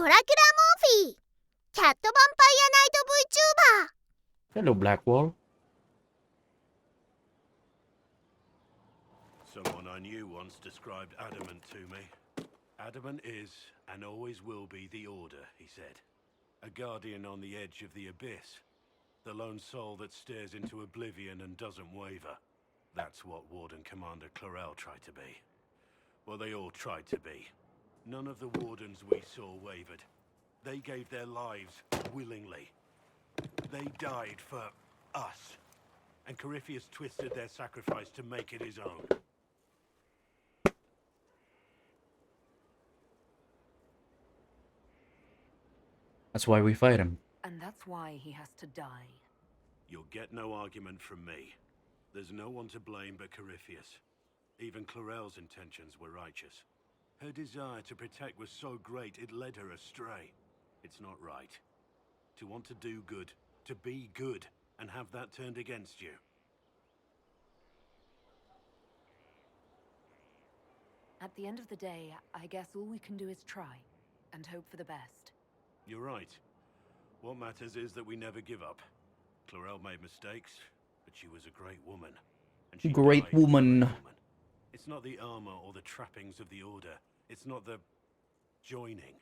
ドラキュラ・モーフィー、キャットヴァンパイアナイト VTuber。 Hello, Blackwall. Someone I knew once described Adamant to me. Adamant is, and always will be, the Order, he said. A guardian on the edge of the abyss. The lone soul that stares into oblivion and doesn't waver. That's what Warden Commander Clarel tried to be. Well, they all tried to be. None of the Wardens we saw wavered. They gave their lives willingly. They died for us. And Corypheus twisted their sacrifice to make it his own. That's why we fight him. And that's why he has to die. You'll get no argument from me. There's no one to blame but Corypheus. Even Clarel's intentions were righteous. Her desire to protect was so great it led her astray. It's not right. To want to do good, to be good, and have that turned against you. At the end of the day, I guess all we can do is try, and hope for the best. You're right. What matters is that we never give up. Clarel made mistakes, but she was a great woman. And she Great died a woman. great woman. It's not the armor or the trappings of the Order. It's not the joining.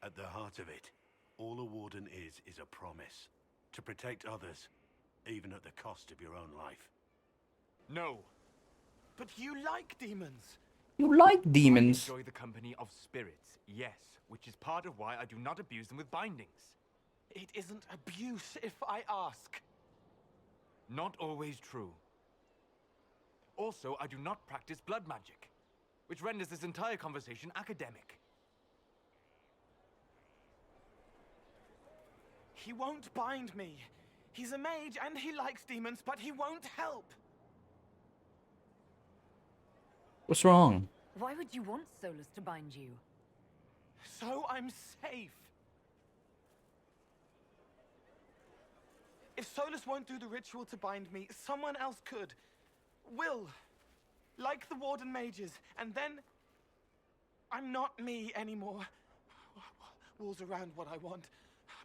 At the heart of it, all a Warden is a promise. To protect others, even at the cost of your own life. No. But you like demons. You like demons. I enjoy the company of spirits, yes, which is part of why I do not abuse them with bindings. It isn't abuse if I ask. Not always true. Also, I do not practice blood magic, which renders this entire conversation academic. He won't bind me. He's a mage and he likes demons, but he won't help. What's wrong? Why would you want Solus to bind you? So I'm safe. If Solus won't do the ritual to bind me, someone else could. Will. Like the Warden mages. And then I'm not me anymore. Walls around what I want.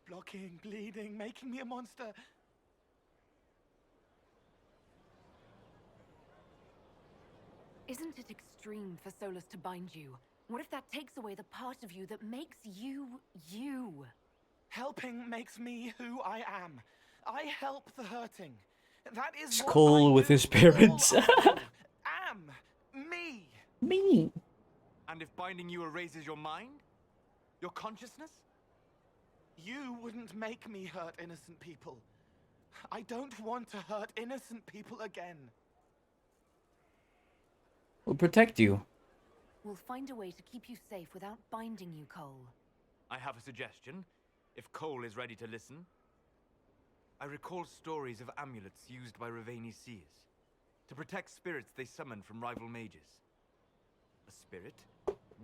Blocking, bleeding, making me a monster. Isn't it extreme for Solus to bind you? What if that takes away the part of you that makes you, you? Helping makes me who I am. I help the hurting. That is what Skull I with do. his parents. All I am me. Me. And if binding you erases your mind? Your consciousness? You wouldn't make me hurt innocent people. I don't want to hurt innocent people again. We'll protect you. We'll find a way to keep you safe without binding you, Cole. I have a suggestion, if Cole is ready to listen. I recall stories of amulets used by Raveni seers to protect spirits they summoned from rival mages. A spirit,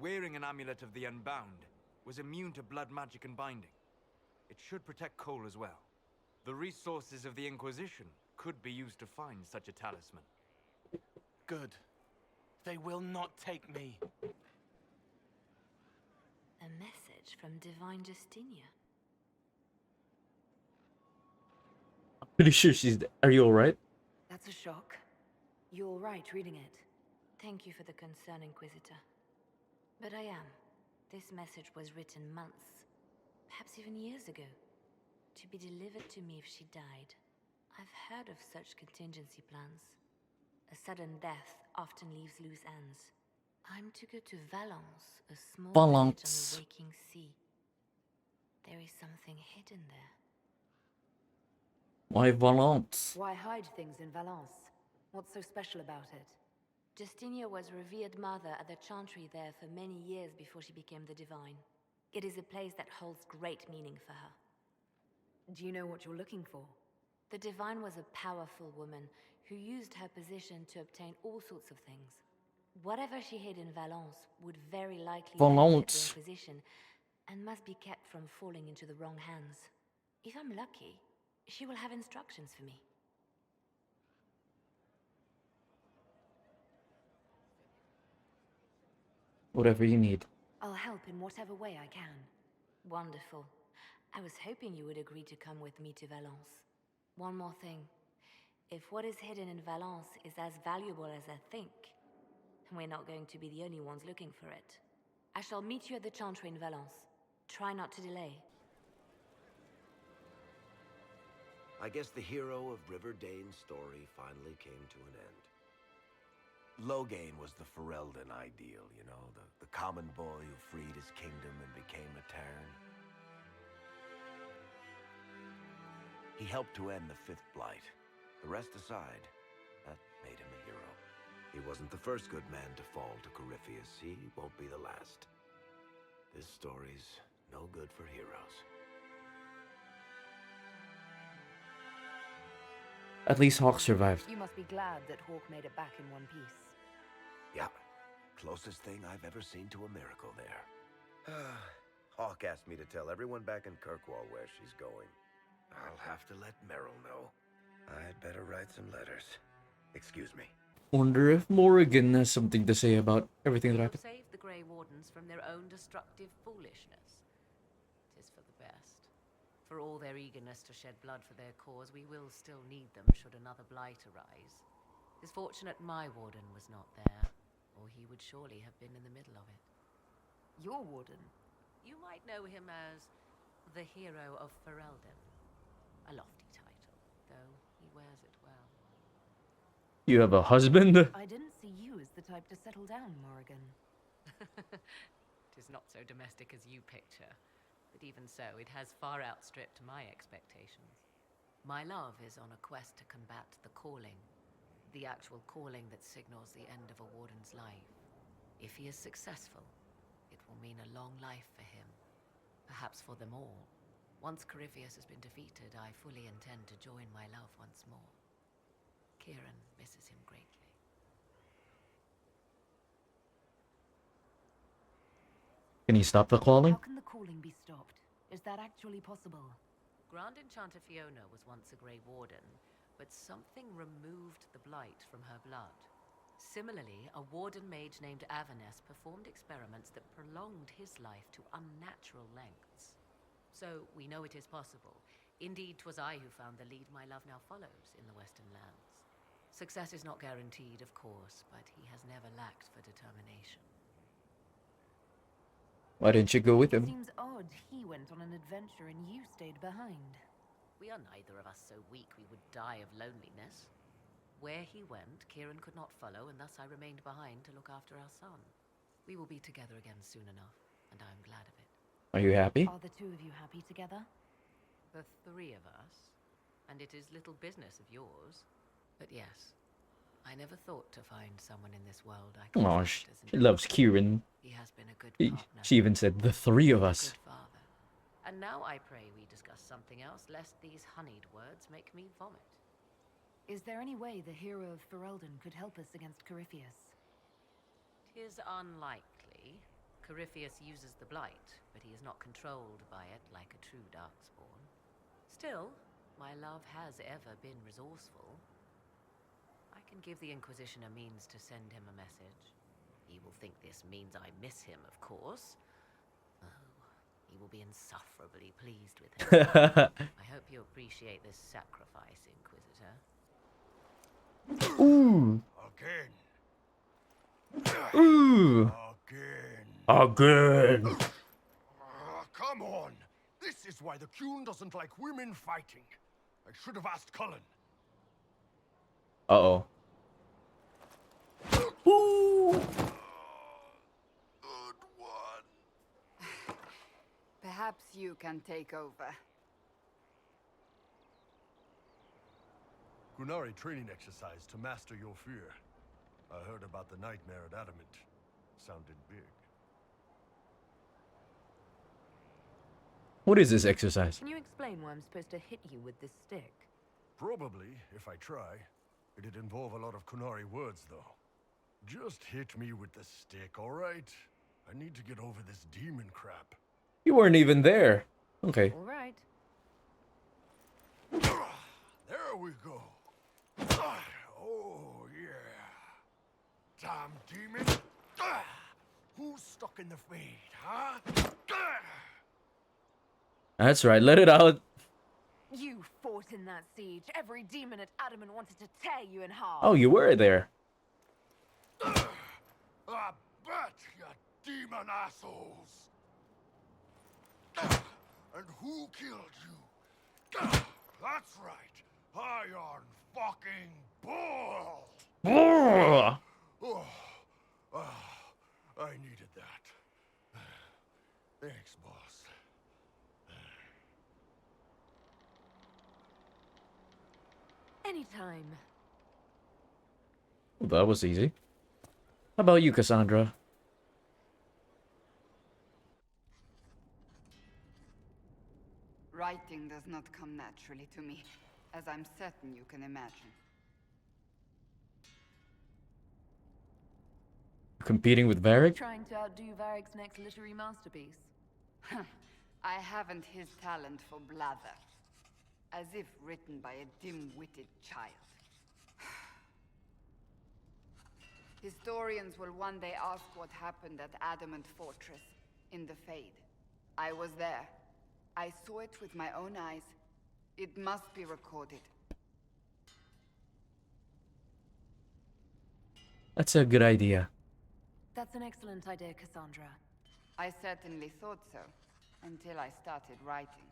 wearing an amulet of the Unbound, was immune to blood magic and binding. It should protect Cole as well. The resources of the Inquisition could be used to find such a talisman. Good. They will not take me. A message from Divine Justinia. Pretty sure she's. Are you alright? That's a shock. You're right reading it. Thank you for the concern, Inquisitor. But I am. This message was written months, perhaps even years ago, to be delivered to me if she died. I've heard of such contingency plans. A sudden death often leaves loose ends. I'm to go to Valence, a small village on the waking sea. There is something hidden there. Why Valence? Why hide things in Valence? What's so special about it? Justinia was revered mother at the chantry there for many years before she became the Divine. It is a place that holds great meaning for her. Do you know what you're looking for? The Divine was a powerful woman who used her position to obtain all sorts of things. Whatever she hid in Valence would very likely benefit the Inquisition and must be kept from falling into the wrong hands. If I'm lucky, she will have instructions for me. Whatever you need. I'll help in whatever way I can. Wonderful. I was hoping you would agree to come with me to Valence. One more thing. If what is hidden in Valence is as valuable as I think, we're not going to be the only ones looking for it. I shall meet you at the Chantry in Valence. Try not to delay. I guess the hero of River Dane's story finally came to an end. Loghain was the Ferelden ideal, you know, the common boy who freed his kingdom and became a Terran. He helped to end the Fifth Blight. The rest aside, that made him a hero. He wasn't the first good man to fall to Corypheus. He won't be the last. This story's no good for heroes. At least Hawk survived. You must be glad that Hawk made it back in one piece. Yeah, closest thing I've ever seen to a miracle there. Hawk asked me to tell everyone back in Kirkwall where she's going. I'll have to let Merrill know. I'd better write some letters. Excuse me. Wonder if Morrigan has something to say about everything that happened. Save the Grey Wardens from their own destructive foolishness. 'Tis for the best. For all their eagerness to shed blood for their cause, we will still need them should another blight arise. 'Tis fortunate my warden was not there, or he would surely have been in the middle of it. Your warden? You might know him as the Hero of Ferelden. A lofty title, though he wears it well. You have a husband? I didn't see you as the type to settle down, Morrigan. 'Tis not so domestic as you picture, but even so, it has far outstripped my expectations. My love is on a quest to combat the calling, the actual calling that signals the end of a warden's life. If he is successful, it will mean a long life for him, perhaps for them all. Once Corypheus has been defeated, I fully intend to join my love once more. Kieran misses him greatly. Can you stop the calling? How can the calling be stopped? Is that actually possible? Grand Enchanter Fiona was once a Grey Warden, but something removed the blight from her blood. Similarly, a warden mage named Avernus performed experiments that prolonged his life to unnatural lengths. So, we know it is possible. Indeed, 'twas I who found the lead my love now follows in the Western lands. Success is not guaranteed, of course, but he has never lacked for determination. Why didn't you go with It him? seems odd he went on an adventure and you stayed behind. We are neither of us so weak we would die of loneliness. Where he went, Kieran could not follow, and thus I remained behind to look after our son. We will be together again soon enough, and I am glad of it. Are you happy? Are the two of you happy together? The three of us, and it is little business of yours. But yes, I never thought to find someone in this world I could Aw, trust she as an loves equal. Kieran. He has been a good She partner. even said the three of a us. good father. And now I pray we discuss something else, lest these honeyed words make me vomit. Is there any way the hero of Ferelden could help us against Corypheus? 'Tis unlikely. Corypheus uses the blight, but he is not controlled by it like a true darkspawn. Still, my love has ever been resourceful. I can give the Inquisition a means to send him a message. He will think this means I miss him, of course. Oh, he will be insufferably pleased with himself. I hope you appreciate this sacrifice, Inquisitor. Ooh. Again. Ooh. Again. Come on. This is why the Qun doesn't like women fighting. I should have asked Cullen. Uh-oh. Ooh. Good one. Perhaps you can take over. Qunari training exercise to master your fear. I heard about the nightmare at Adamant. Sounded big. What is this exercise? Can you explain why I'm supposed to hit you with this stick? Probably, if I try. It'd involve a lot of Qunari words, though. Just hit me with the stick, all right? I need to get over this demon crap. You weren't even there. Okay. All right. There we go. Oh, yeah. Damn demon. Who's stuck in the fade, huh? That's right, let it out. You fought in that siege. Every demon at Adamant wanted to tear you in half. Oh, you were there. I bet, you demon assholes! And who killed you? That's right, Iron fucking Bull! I needed that. Thanks, boss. Anytime. Well, that was easy. How about you, Cassandra? Writing does not come naturally to me, as I'm certain you can imagine. Competing with Varric? Trying to outdo Varric's next literary masterpiece. I haven't his talent for blather. As if written by a dim-witted child. Historians will one day ask what happened at Adamant Fortress, in the Fade. I was there. I saw it with my own eyes. It must be recorded. That's a good idea. That's an excellent idea, Cassandra. I certainly thought so, until I started writing.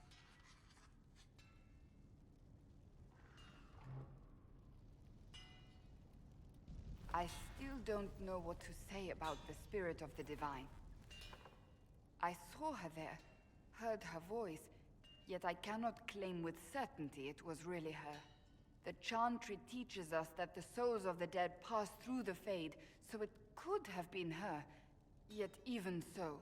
I still don't know what to say about the spirit of the divine. I saw her there, heard her voice, yet I cannot claim with certainty it was really her. The Chantry teaches us that the souls of the dead pass through the Fade, so it could have been her, yet even so.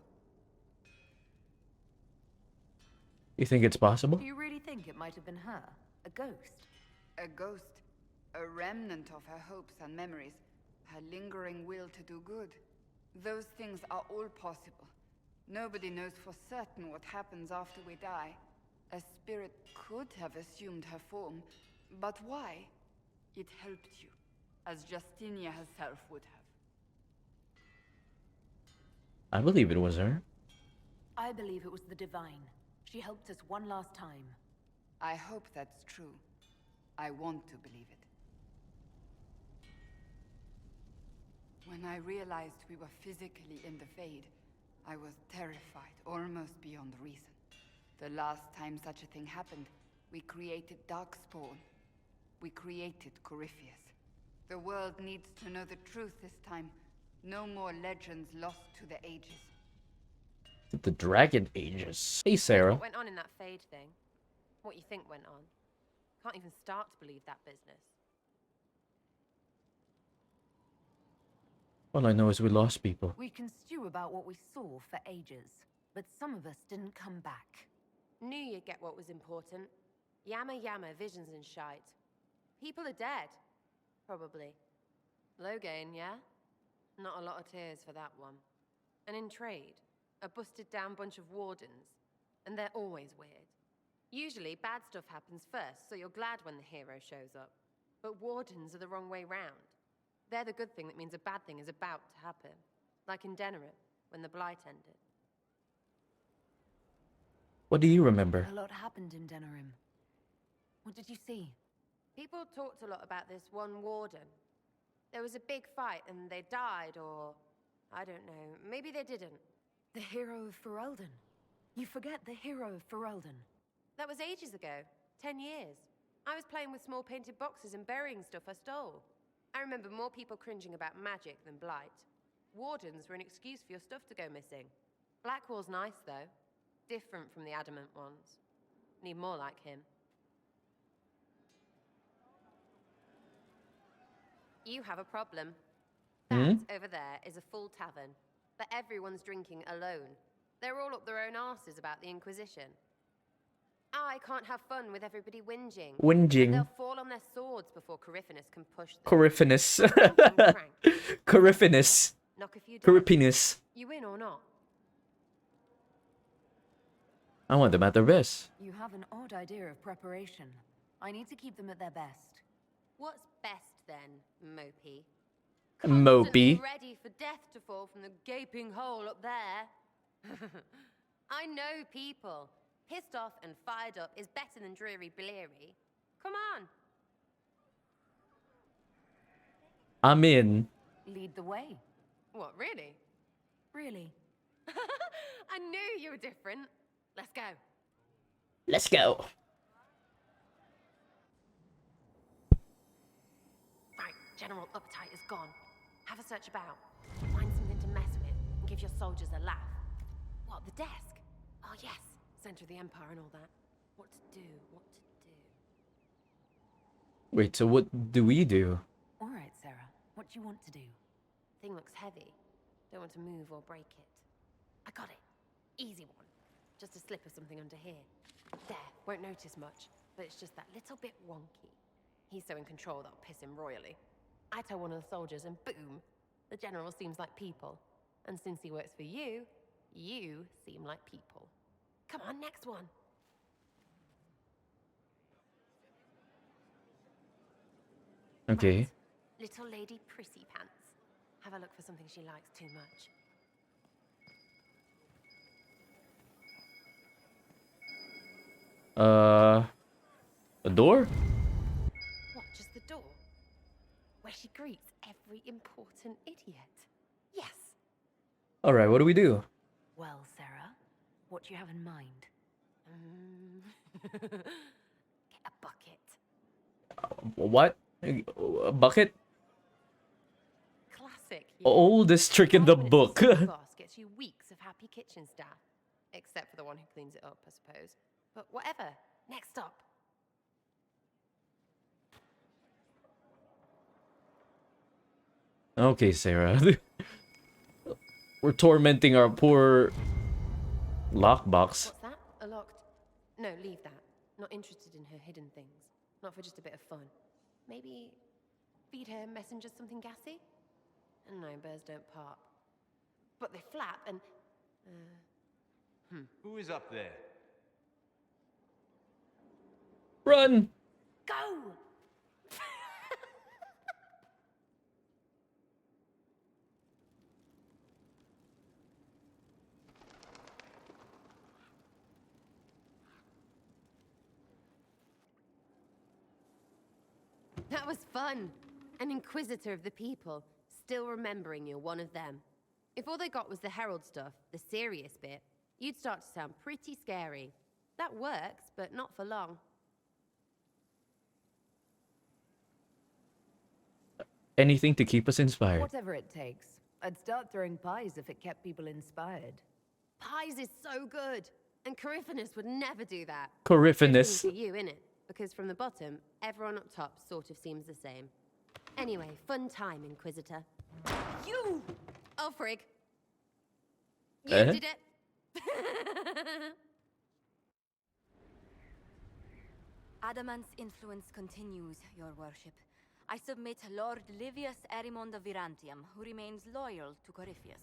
You think it's possible? Do you really think it might have been her? A ghost? A ghost. A remnant of her hopes and memories. Her lingering will to do good. Those things are all possible. Nobody knows for certain what happens after we die. A spirit could have assumed her form, but why? It helped you, as Justinia herself would have. I believe it was her. I believe it was the divine. She helped us one last time. I hope that's true. I want to believe it. When I realized we were physically in the Fade, I was terrified, almost beyond reason. The last time such a thing happened, we created Darkspawn. We created Corypheus. The world needs to know the truth this time. No more legends lost to the ages. The Dragon Ages. Hey, Sarah. What went on in that Fade thing? What you think went on? Can't even start to believe that business. All I know is we lost people. We can stew about what we saw for ages, but some of us didn't come back. Knew you'd get what was important. Yammer yammer, visions and shite. People are dead. Probably. Low gain, yeah? Not a lot of tears for that one. And in trade, a busted down bunch of wardens. And they're always weird. Usually bad stuff happens first, so you're glad when the hero shows up. But wardens are the wrong way round. They're the good thing that means a bad thing is about to happen. Like in Denerim, when the Blight ended. What do you remember? A lot happened in Denerim. What did you see? People talked a lot about this one warden. There was a big fight and they died, or... I don't know, maybe they didn't. The hero of Ferelden. You forget the hero of Ferelden. That was ages ago. 10 years. I was playing with small painted boxes and burying stuff I stole. I remember more people cringing about magic than Blight. Wardens were an excuse for your stuff to go missing. BLACKWALL's nice, though. Different from the Adamant ones. Need more like him. You have a problem. That, over there, is a full tavern. But everyone's drinking alone. They're all up their own arses about the Inquisition. I can't have fun with everybody whinging. Whinging. They'll fall on their swords before Corypheus can push them. Corypheus. Corypheus. Knock a few down. Corypheus. You win or not? I want them at their best. You have an odd idea of preparation. I need to keep them at their best. What's best then, Mopey? Mopey. Constantly ready for death to fall from the gaping hole up there. I know people. Pissed off and fired up is better than dreary bleary. Come on. I'm in. Lead the way. What, really? Really? I knew you were different. Let's go. Let's go. Right, general uptight is gone. Have a search about. Find something to mess with and give your soldiers a laugh. What, the desk? Oh, yes. Center of the Empire and all that. What to do, what to do. Wait, so what do we do? All right, Sarah. What do you want to do? Thing looks heavy. Don't want to move or break it. I got it. Easy one. Just a slip of something under here. There, won't notice much, but it's just that little bit wonky. He's so in control that'll piss him royally. I tell one of the soldiers and boom, the general seems like people. And since he works for you, you seem like people. Come on, next one. Okay. Right. Little lady prissy pants. Have a look for something she likes too much. A door? What, just the door? Where she greets every important idiot. Yes. Alright, what do we do? Well, Sarah, what do you have in mind? Get a bucket. What? A bucket? Classic. Oldest trick in the book. Boss gets you weeks of happy kitchen staff. Except for the one who cleans it up, I suppose. But whatever. Next up. Okay, Sarah. We're tormenting our poor lockbox. What's that? A locked... No, leave that. Not interested in her hidden things. Not for just a bit of fun. Maybe feed her messengers something gassy? No, bears don't pop. But they flap and... Who is up there? Run! Go! That was fun. An inquisitor of the people, still remembering you're one of them. If all they got was the herald stuff, the serious bit, you'd start to sound pretty scary. That works, but not for long. Anything to keep us inspired. Whatever it takes. I'd start throwing pies if it kept people inspired. Pies is so good, and Coryphanus would never do that. Coryphanus. For you, innit? Because from the bottom, everyone up top sort of seems the same. Anyway, fun time, Inquisitor. You! Oh, frig. You did it. Adamant's influence continues, your worship. I submit Lord Livius Erimond of Virantium, who remains loyal to Corypheus.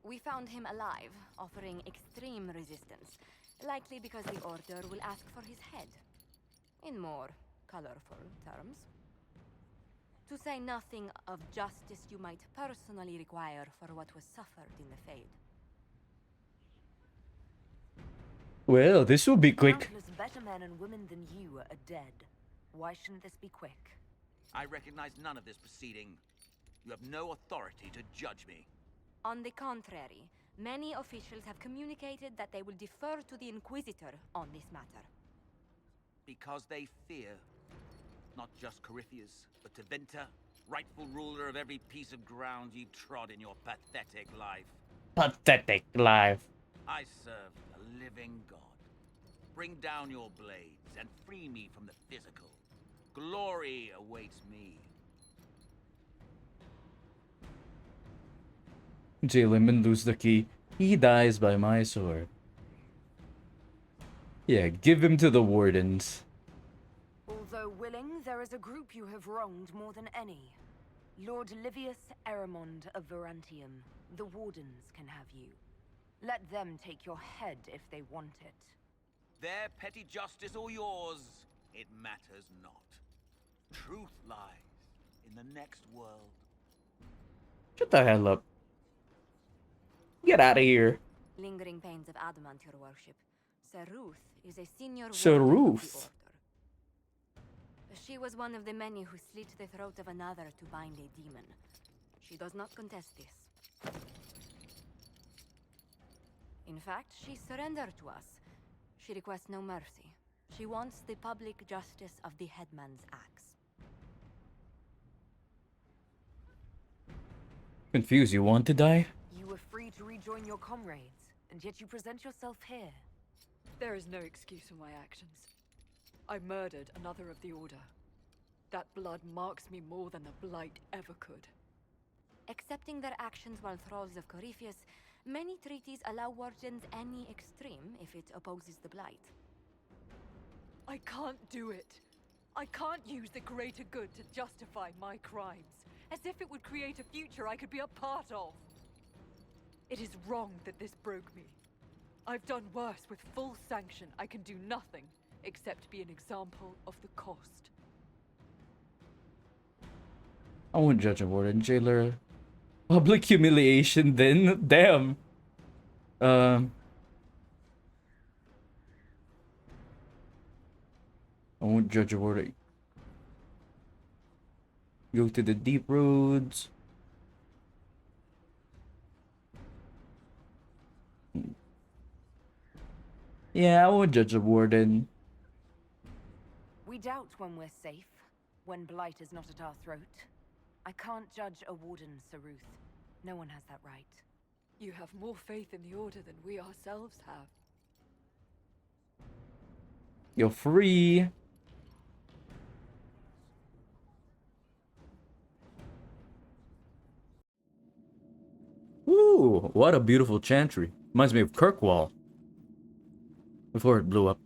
We found him alive, offering extreme resistance, likely because the Order will ask for his head. In more colorful terms. To say nothing of justice you might personally require for what was suffered in the Fade. Well, this will be quick. Countless better men and women than you are dead. Why shouldn't this be quick? I recognize none of this proceeding. You have no authority to judge me. On the contrary, many officials have communicated that they will defer to the Inquisitor on this matter. Because they fear. Not just Corypheus, but Tevinter, rightful ruler of every piece of ground you trod in your pathetic life. Pathetic life. I serve the living God. Bring down your blades and free me from the physical. Glory awaits me. Jail him and lose the key. He dies by my sword. Yeah, give him to the wardens. Although willing, there is a group you have wronged more than any. Lord Livius Erimond of Virantium. The wardens can have you. Let them take your head if they want it. Their petty justice or yours, it matters not. Truth lies in the next world. Shut the hell up. Get out of here. Lingering pains of Adamant, your worship. Saruth is a senior Saruth. warden of the order. She was one of the many who slit the throat of another to bind a demon. She does not contest this. In fact, she surrendered to us. She requests no mercy. She wants the public justice of the headman's axe. Confused, you want to die? You were free to rejoin your comrades, and yet you present yourself here. There is no excuse for my actions. I murdered another of the Order. That blood marks me more than the Blight ever could. Accepting their actions while thralls of Corypheus, many treaties allow wardens any extreme if it opposes the Blight. I can't do it. I can't use the greater good to justify my crimes, as if it would create a future I could be a part of. It is wrong that this broke me. I've done worse with full sanction. I can do nothing except be an example of the cost. I won't judge a warden, jailer. Public humiliation then? Damn. I won't judge a warden. Go to the deep roads. Yeah, I won't judge a warden. We doubt when we're safe, when blight is not at our throat. I can't judge a warden, Saruth. No one has that right. You have more faith in the Order than we ourselves have. You're free. Ooh, what a beautiful chantry. Reminds me of Kirkwall. Before it blew up.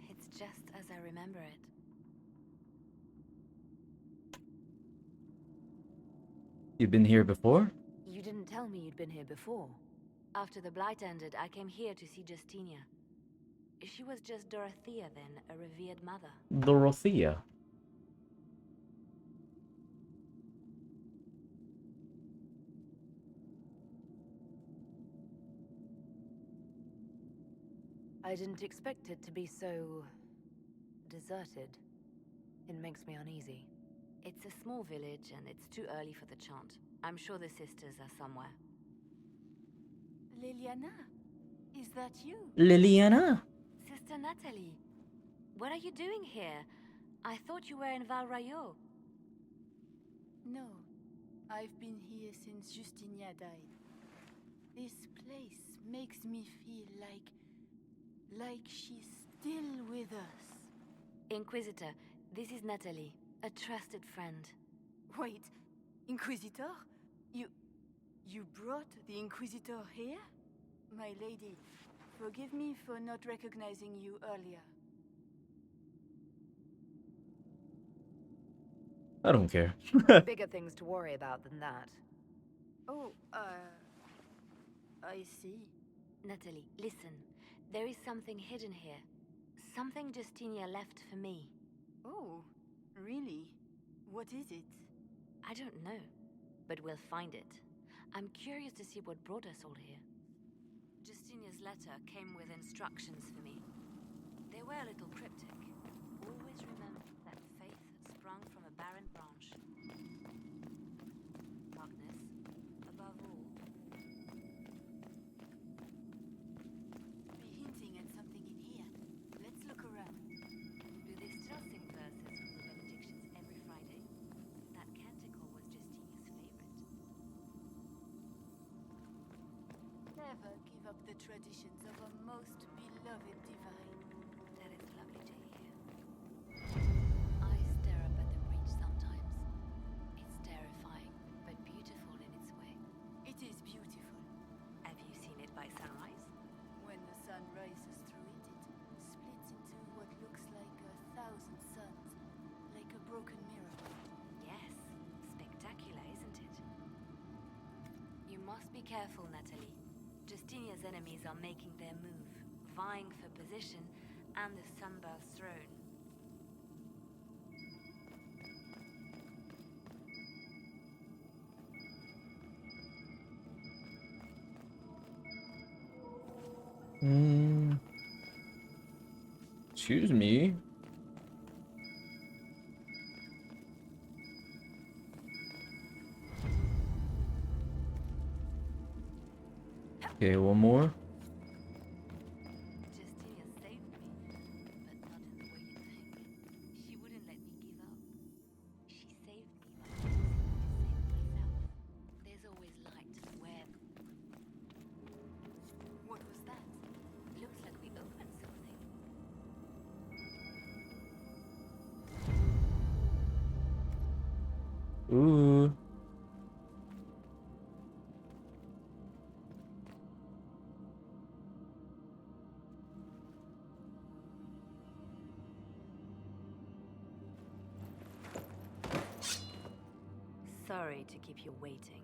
It's just as I remember it. You've been here before? You didn't tell me you'd been here before. After the Blight ended, I came here to see Justinia. She was just Dorothea then, a revered mother. Dorothea. I didn't expect it to be so... deserted. It makes me uneasy. It's a small village, and it's too early for the chant. I'm sure the sisters are somewhere. Liliana, is that you? Liliana? Sister Natalie, what are you doing here? I thought you were in Val Rayo. No, I've been here since Justinia died. This place makes me feel like she's still with us. Inquisitor, this is Natalie, a trusted friend. Wait, Inquisitor? You brought the Inquisitor here? My lady, forgive me for not recognizing you earlier. I don't care. Bigger things to worry about than that. Oh, I see. Natalie, listen. There is something hidden here. Something Justinia left for me. Oh, really? What is it? I don't know, but we'll find it. I'm curious to see what brought us all here. Justinia's letter came with instructions for me. They were a little cryptic. Always remember that faith sprung from a barren branch. Darkness, above all. Be hinting at something in here. Let's look around. Do they still sing verses from the benedictions every Friday? That canticle was Justinia's favorite. Never give up the traditions of a most beloved divine. That is lovely to hear. I stare up at the breach sometimes. It's terrifying, but beautiful in its way. It is beautiful. Have you seen it by sunrise? When the sun rises through it, it splits into what looks like 1,000 suns, like a broken mirror. Yes, spectacular, isn't it? You must be careful, Natalie. Justinia's enemies are making their move, vying for position and the Sunburst throne. Excuse me. Okay, one more. Justinia saved me, but not in the way you think. She wouldn't let me give up. She saved me by forcing me to save myself. There's always light where... What was that? Looks like we opened something. Ooh. Sorry to keep you waiting.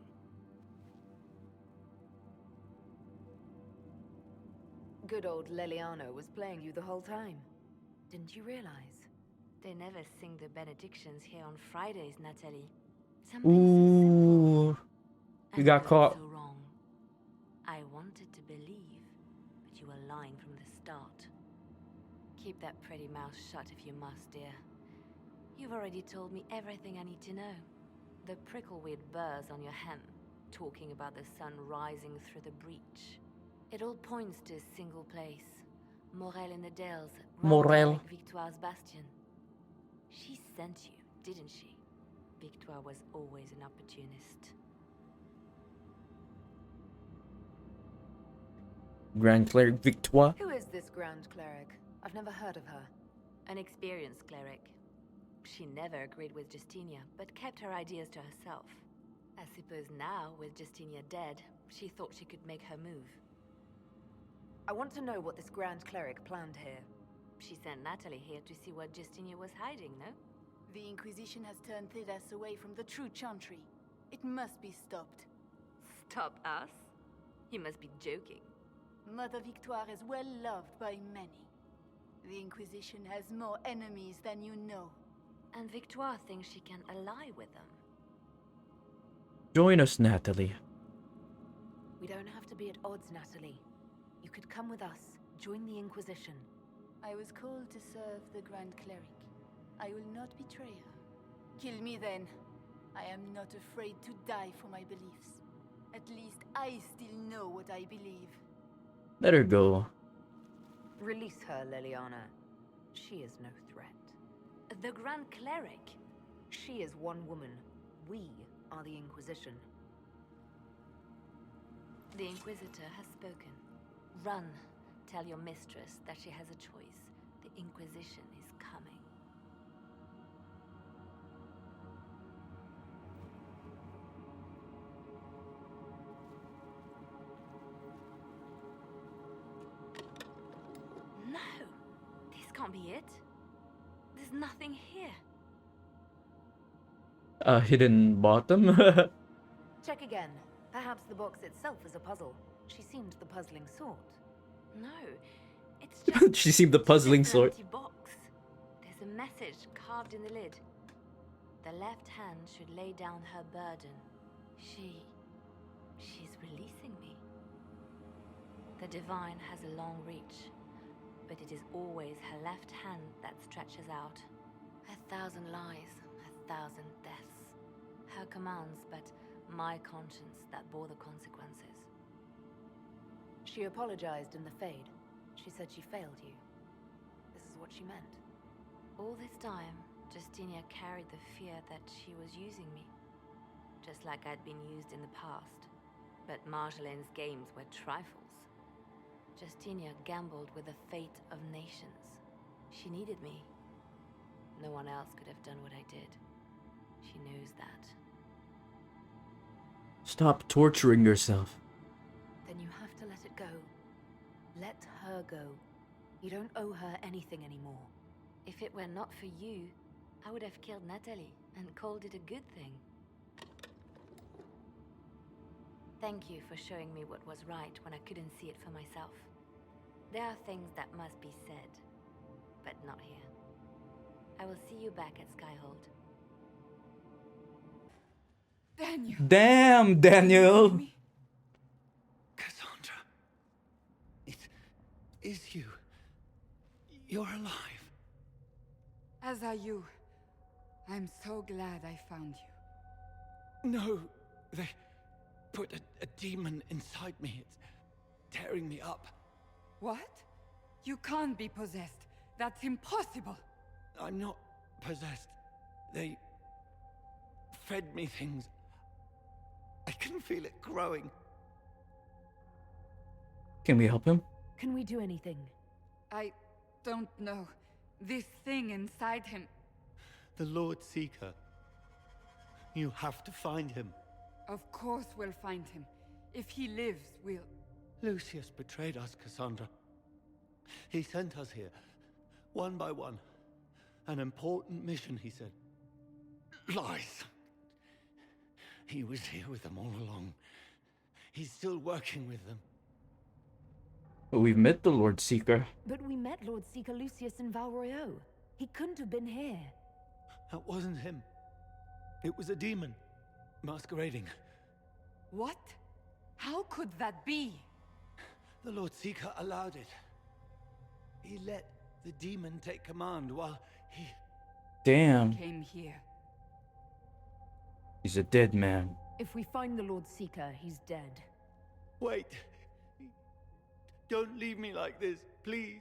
Good old Leliana was playing you the whole time. Didn't you realize? They never sing the benedictions here on Fridays, Natalie. Ooh. You got caught. So wrong. I wanted to believe, but you were lying from the start. Keep that pretty mouth shut if you must, dear. You've already told me everything I need to know. The prickleweed burrs on your hem, talking about the sun rising through the breach. It all points to a single place. Morel in the Dales. Morel. Like Victoire's bastion. She sent you, didn't she? Victoire was always an opportunist. Grand Cleric Victoire. Who is this Grand Cleric? I've never heard of her. An experienced cleric. She never agreed with Justinia, but kept her ideas to herself. I suppose now, with Justinia dead, she thought she could make her move. I want to know what this Grand Cleric planned here. She sent Natalie here to see what Justinia was hiding, no? The Inquisition has turned Thidas away from the true Chantry. It must be stopped. Stop us? You must be joking. Mother Victoire is well loved by many. The Inquisition has more enemies than you know. And Victoire thinks she can ally with them. Join us, Natalie. We don't have to be at odds, Natalie. You could come with us, join the Inquisition. I was called to serve the Grand Cleric. I will not betray her. Kill me then. I am not afraid to die for my beliefs. At least I still know what I believe. Let her go. Release her, Leliana. She is no threat. The Grand Cleric? She is one woman. We are the Inquisition. The Inquisitor has spoken. Run. Tell your mistress that she has a choice. The Inquisition is coming. No! This can't be it. There's nothing here. A hidden bottom? Check again. Perhaps the box itself is a puzzle. She seemed the puzzling sort. No, it's just She seemed the puzzling an sort. empty box. There's a message carved in the lid. The left hand should lay down her burden. She's releasing me. The divine has a long reach, but it is always her left hand that stretches out. 1,000 lies, 1,000 deaths. Her commands, but my conscience that bore the consequences. She apologized in the Fade. She said she failed you. This is what she meant. All this time, Justinia carried the fear that she was using me. Just like I'd been used in the past. But Marjolaine's games were trifles. Justinia gambled with the fate of nations. She needed me. No one else could have done what I did. She knows that. Stop torturing yourself. Then you have to let it go. Let her go. You don't owe her anything anymore. If it were not for you, I would have killed Natalie and called it a good thing. Thank you for showing me what was right when I couldn't see it for myself. There are things that must be said, but not here. I will see you back at Skyhold. Daniel! Damn, Daniel! Cassandra. is you. You're alive. As are you. I'm so glad I found you. No, they put a demon inside me. It's tearing me up. What? You can't be possessed. That's impossible. I'm not possessed. They fed me things. I can feel it growing. Can we help him? Can we do anything? I don't know. This thing inside him. The Lord Seeker. You have to find him. Of course we'll find him. If he lives, we'll... Lucius betrayed us, Cassandra. He sent us here, one by one. An important mission, he said. Lies. He was here with them all along. He's still working with them. But we've met the Lord Seeker. But we met Lord Seeker Lucius in Val Royeaux. He couldn't have been here. That wasn't him. It was a demon, masquerading. What? How could that be? The Lord Seeker allowed it. He let the demon take command while he... Damn. Came here. He's a dead man. If we find the Lord Seeker, he's dead. Wait. Don't leave me like this, please.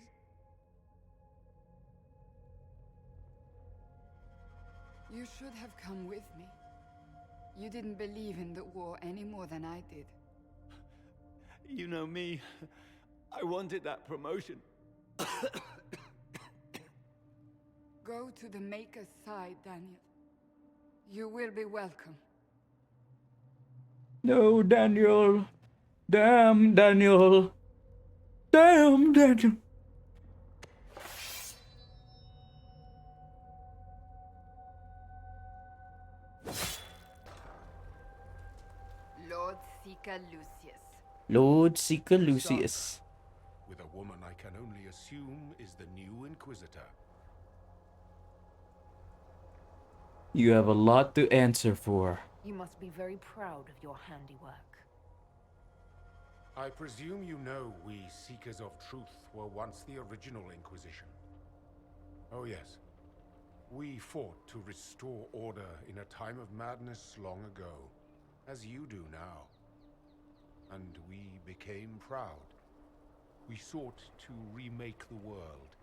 You should have come with me. You didn't believe in the war any more than I did. You know me. I wanted that promotion. Go to the Maker's side, Daniel. You will be welcome. No, Daniel. Damn, Daniel. Damn, Daniel. Lord Seeker Lucius. Lord Seeker Lucius. With a woman I can only assume is the new Inquisitor. You have a lot to answer for. You must be very proud of your handiwork. I presume you know we Seekers of Truth were once the original Inquisition. Oh yes. We fought to restore order in a time of madness long ago, as you do now. And we became proud. We sought to remake the world,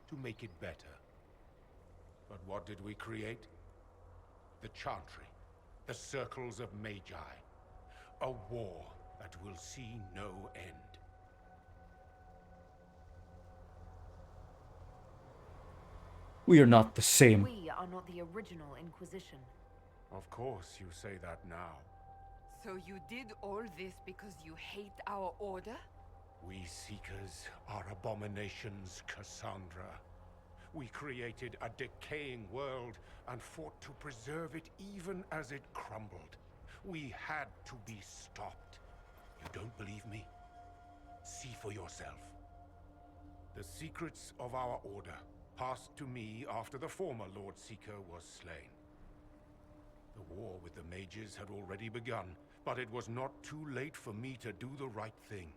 to make it better. But what did we create? The Chantry, the Circles of Magi. A war that will see no end. We are not the same. We are not the original Inquisition. Of course you say that now. So you did all this because you hate our order? We Seekers are abominations, Cassandra. We created a decaying world and fought to preserve it even as it crumbled. We had to be stopped. You don't believe me? See for yourself. The secrets of our order passed to me after the former Lord Seeker was slain. The war with the mages had already begun, but it was not too late for me to do the right thing.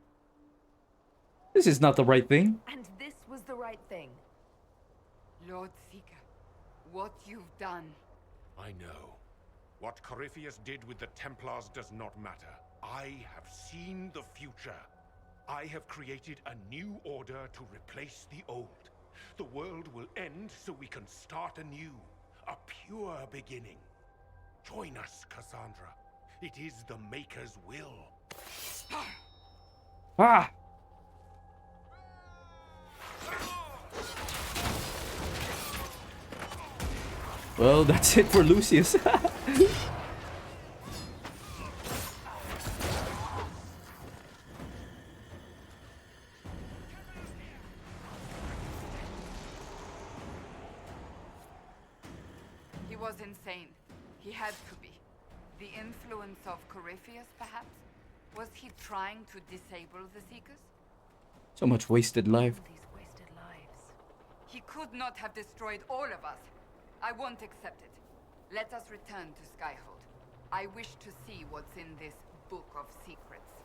This is not the right thing. And this was the right thing. Lord Seeker, what you've done. I know. What Corypheus did with the Templars does not matter. I have seen the future. I have created a new order to replace the old. The world will end so we can start anew. A pure beginning. Join us, Cassandra. It is the Maker's will. Ah! Well, that's it for Lucius. He was insane. He had to be. The influence of Corypheus, perhaps? Was he trying to disable the Seekers? So much wasted life. These wasted lives. He could not have destroyed all of us. I won't accept it. Let us return to Skyhold. I wish to see what's in this book of secrets.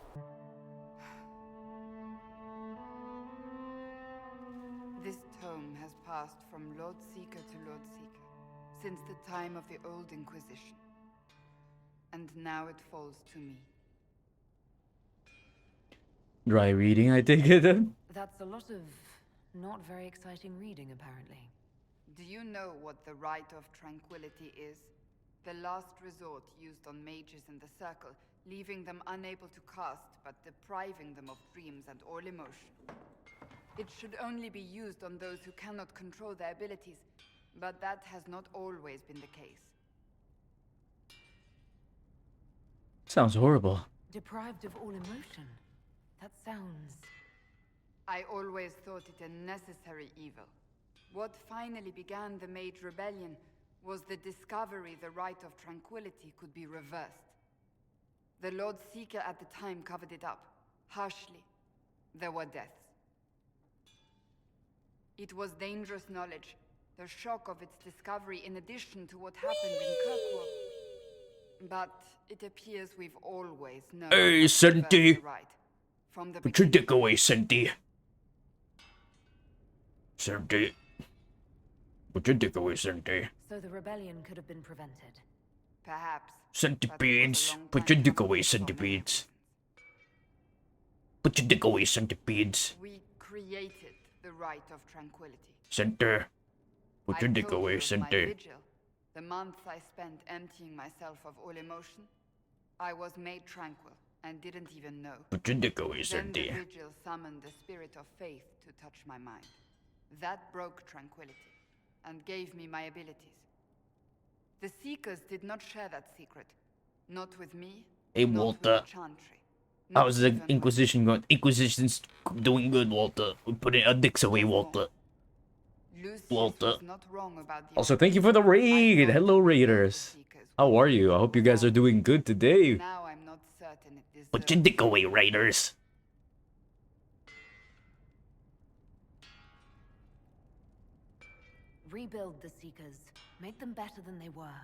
tome has passed from Lord Seeker to Lord Seeker since the time of the old Inquisition. And now it falls to me. Dry reading, I take it. That's a lot of not very exciting reading, apparently. Do you know what the Rite of Tranquility is? The last resort used on mages in the Circle, leaving them unable to cast, but depriving them of dreams and all emotion. It should only be used on those who cannot control their abilities, but that has not always been the case. Sounds horrible. Deprived of all emotion? That sounds... I always thought it a necessary evil. What finally began the Mage Rebellion was the discovery the Rite of Tranquility could be reversed. The Lord Seeker at the time covered it up, harshly. There were deaths. It was dangerous knowledge, the shock of its discovery in addition to what happened in Kirkwall. But it appears we've always known. Hey, Santi! From the Put your dick away, Santi. Santi. Put your dick away, Santi. So the rebellion could have been prevented. Perhaps. Centipedes. Put your dick away, centipedes. Put your dick away, centipedes. We created the Rite of Tranquility. Center. Put your dick away, Center. The month I spent emptying myself of all emotion, I was made tranquil and didn't even know. Put your dick away, Then Center. the vigil summoned the spirit of faith to touch my mind. That broke tranquility and gave me my abilities. The Seekers did not share that secret. Not with me. Hey, not Walter. with the Chantry. How's the Inquisition going? Inquisition's doing good, Walter. We're putting our dicks away, Walter. Walter. Also, thank you for the raid. Hello, raiders. How are you? I hope you guys are doing good today. Now I'm not certain it Put your dick away, raiders. Rebuild the Seekers. Make them better than they were.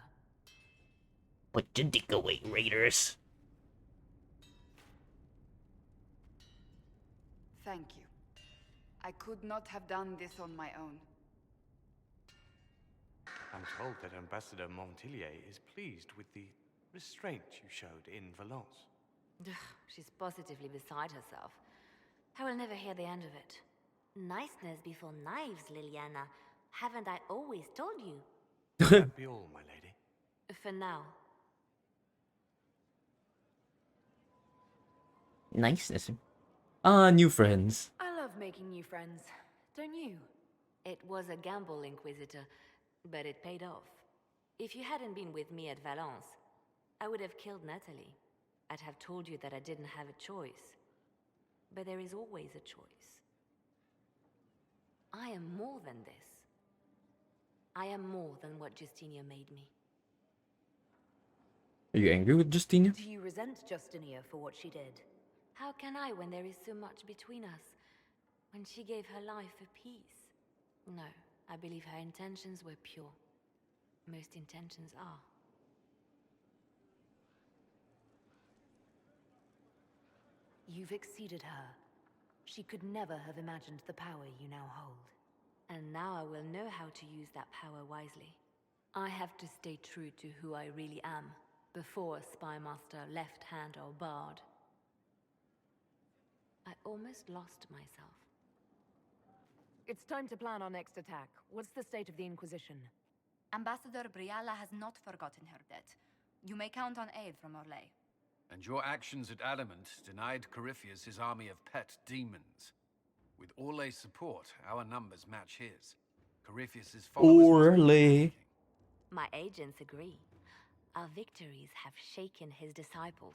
Put your dick away, raiders. Thank you. I could not have done this on my own. I'm told that Ambassador Montillier is pleased with the restraint you showed in Valence. She's positively beside herself. I will never hear the end of it. Niceness before knives, Liliana. Haven't I always told you? That be all, my lady. For now. Niceness. Ah, new friends. I love making new friends. Don't you? It was a gamble, Inquisitor, but it paid off. If you hadn't been with me at Valence, I would have killed Natalie. I'd have told you that I didn't have a choice. But there is always a choice. I am more than this. I am more than what Justinia made me. Are you angry with Justinia? Do you resent Justinia for what she did? How can I when there is so much between us? When she gave her life for peace? No, I believe her intentions were pure. Most intentions are. You've exceeded her. She could never have imagined the power you now hold. And now I will know how to use that power wisely. I have to stay true to who I really am, before Spymaster, Left Hand, or Bard. I almost lost myself. It's time to plan our next attack. What's the state of the Inquisition? Ambassador Briala has not forgotten her debt. You may count on aid from Orlais. And your actions at Adamant denied Corypheus his army of pet demons. With Orlais' support, our numbers match his. Corypheus's followers... Orlais. My agents agree. Our victories have shaken his disciples.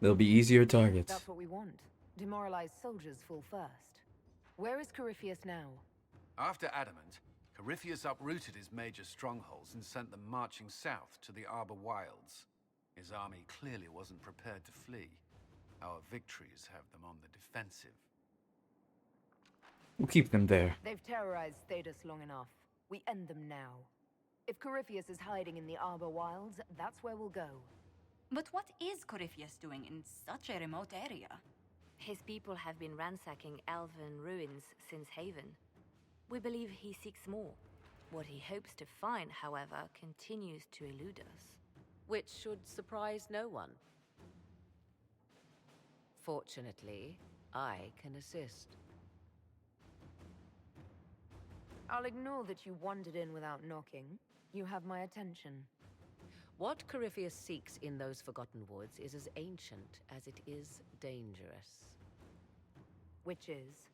They'll be easier targets. That's what we want. Demoralized soldiers fall first. Where is Corypheus now? After Adamant, Corypheus uprooted his major strongholds and sent them marching south to the Arbor Wilds. His army clearly wasn't prepared to flee. Our victories have them on the defensive. We'll keep them there. They've terrorized Thedas long enough. We end them now. If Corypheus is hiding in the Arbor Wilds, that's where we'll go. But what is Corypheus doing in such a remote area? His people have been ransacking elven ruins since Haven. We believe he seeks more. What he hopes to find, however, continues to elude us. Which should surprise no one. Fortunately, I can assist. I'll ignore that you wandered in without knocking. You have my attention. What Corypheus seeks in those Forgotten Woods is as ancient as it is dangerous. Which is?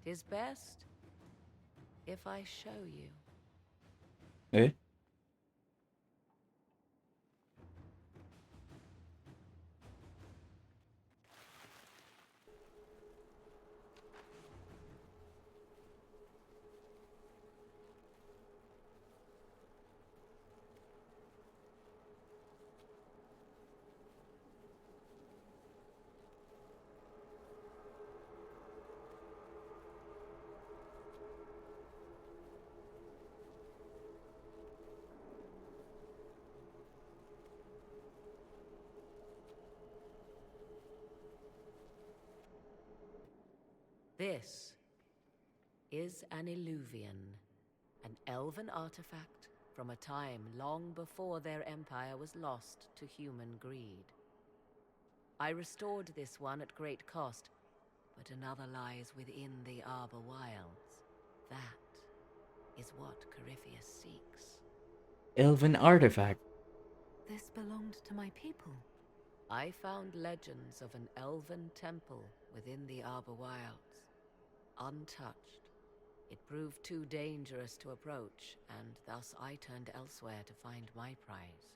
'Tis best if I show you. Eh? This is an Illuvian, an elven artifact from a time long before their empire was lost to human greed. I restored this one at great cost, but another lies within the Arbor Wilds. That is what Corypheus seeks. Elven artifact. This belonged to my people. I found legends of an elven temple within the Arbor Wilds, untouched. It proved too dangerous to approach, and thus I turned elsewhere to find my prize.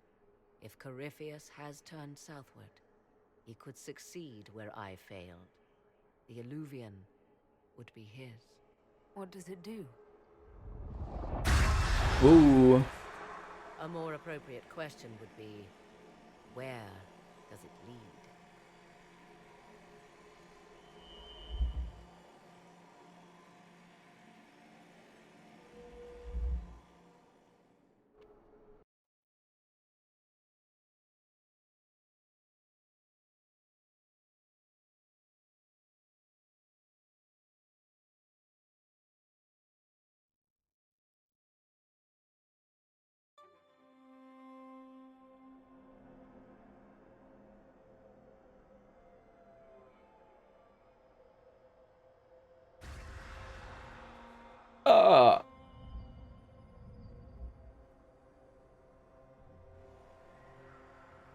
If Corypheus has turned southward, he could succeed where I failed. The Illuvian would be his. What does it do? Ooh. A more appropriate question would be, where does it lead?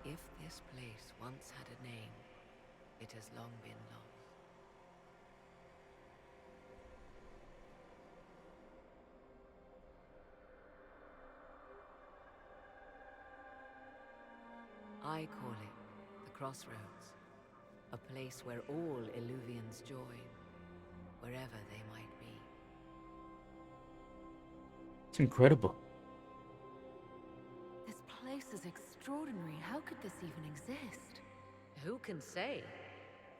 If this place once had a name, it has long been lost. I call it the Crossroads, a place where all Illuvians join, wherever they might be. It's incredible. This place is extraordinary. How could this even exist? Who can say?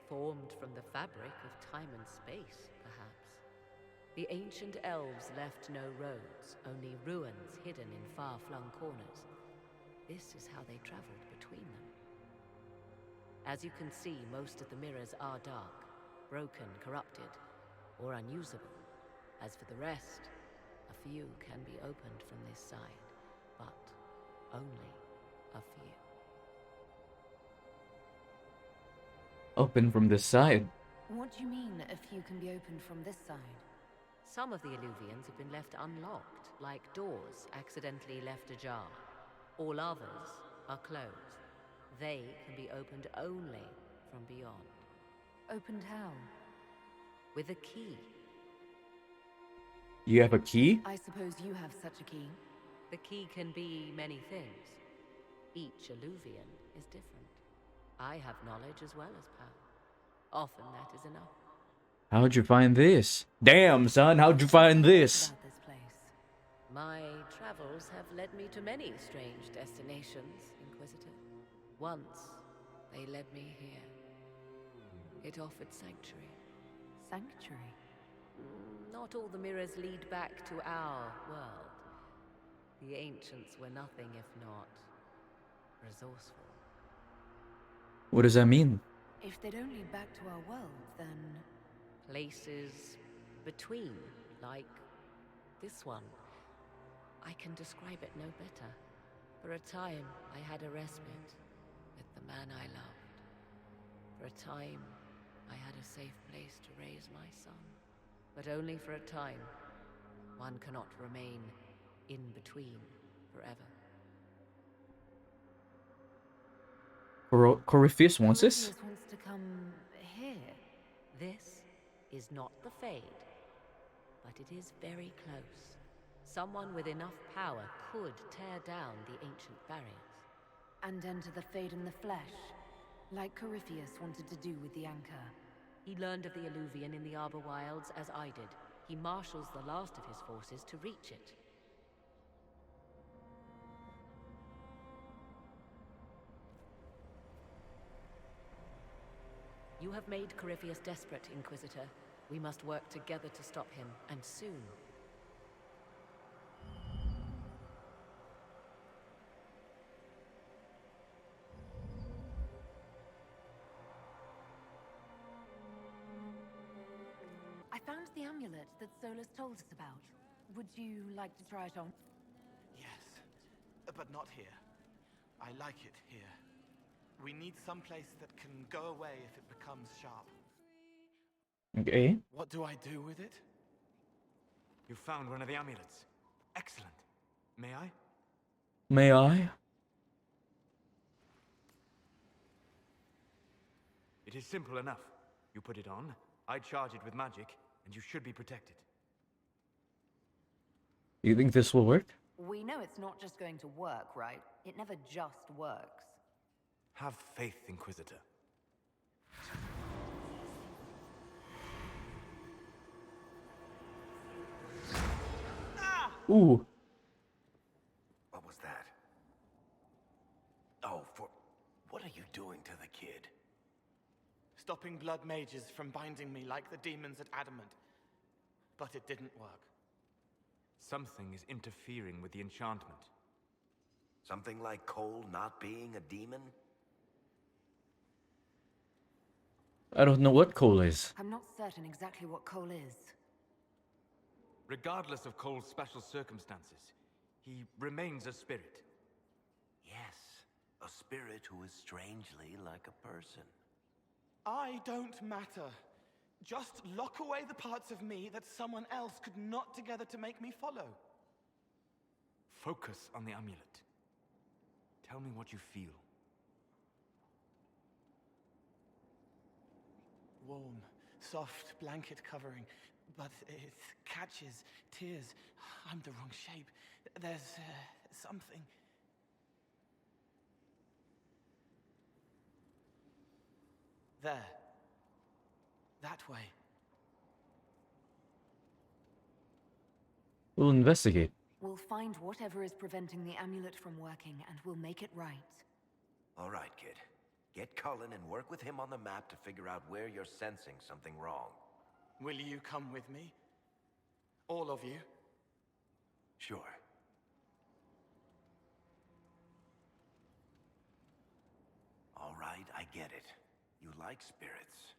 Formed from the fabric of time and space, perhaps. The ancient elves left no roads, only ruins hidden in far-flung corners. This is how they traveled between them. As you can see, most of the mirrors are dark, broken, corrupted, or unusable. As for the rest, a few can be opened from this side, but only a few. Open from this side. What do you mean, a few can be opened from this side? Some of the Illuvians have been left unlocked, like doors accidentally left ajar. All others are closed. They can be opened only from beyond. Opened how? With a key. You have a key? I suppose you have such a key. The key can be many things. Each Illuvian is different. I have knowledge as well as power. Often that is enough. How'd you find this? Damn, son, how'd you find this? About this place. My travels have led me to many strange destinations, Inquisitor. Once, they led me here. It offered sanctuary. Sanctuary? Not all the mirrors lead back to our world. The ancients were nothing if not resourceful. What does that mean? If they don't lead back to our world, then... Places between, like this one. I can describe it no better. For a time, I had a respite with the man I loved. For a time, I had a safe place to raise my son. But only for a time. One cannot remain in between forever. Corypheus wants this? Corypheus wants to come here. This is not the Fade, but it is very close. Someone with enough power could tear down the ancient barriers. And enter the Fade in the flesh, like Corypheus wanted to do with the Anchor. He learned of the Alluvian in the Arbor Wilds as I did. He marshals the last of his forces to reach it. You have made Corypheus desperate, Inquisitor. We must work together to stop him, and soon. I found the amulet that Solus told us about. Would you like to try it on? Yes, but not here. I like it here. We need some place that can go away if it becomes sharp. Okay. What do I do with it? You found one of the amulets. Excellent. May I? May I? It is simple enough. You put it on, I charge it with magic, and you should be protected. You think this will work? We know it's not just going to work, right? It never just works. Have faith, Inquisitor. Ooh. What was that? Oh, what are you doing to the kid? Stopping blood mages from binding me like the demons at Adamant. But it didn't work. Something is interfering with the enchantment. Something like Cole not being a demon? I don't know what Cole is. I'm not certain exactly what Cole is. Regardless of Cole's special circumstances, he remains a spirit. Yes, a spirit who is strangely like a person. I don't matter. Just lock away the parts of me that someone else could knot together to make me follow. Focus on the amulet. Tell me what you feel. Warm, soft blanket covering, but it catches tears. I'm the wrong shape. There's something. There. That way. We'll investigate. We'll find whatever is preventing the amulet from working, and we'll make it right. All right, kid. Get Cullen and work with him on the map to figure out where you're sensing something wrong. Will you come with me? All of you? Sure. All right, I get it. You like spirits.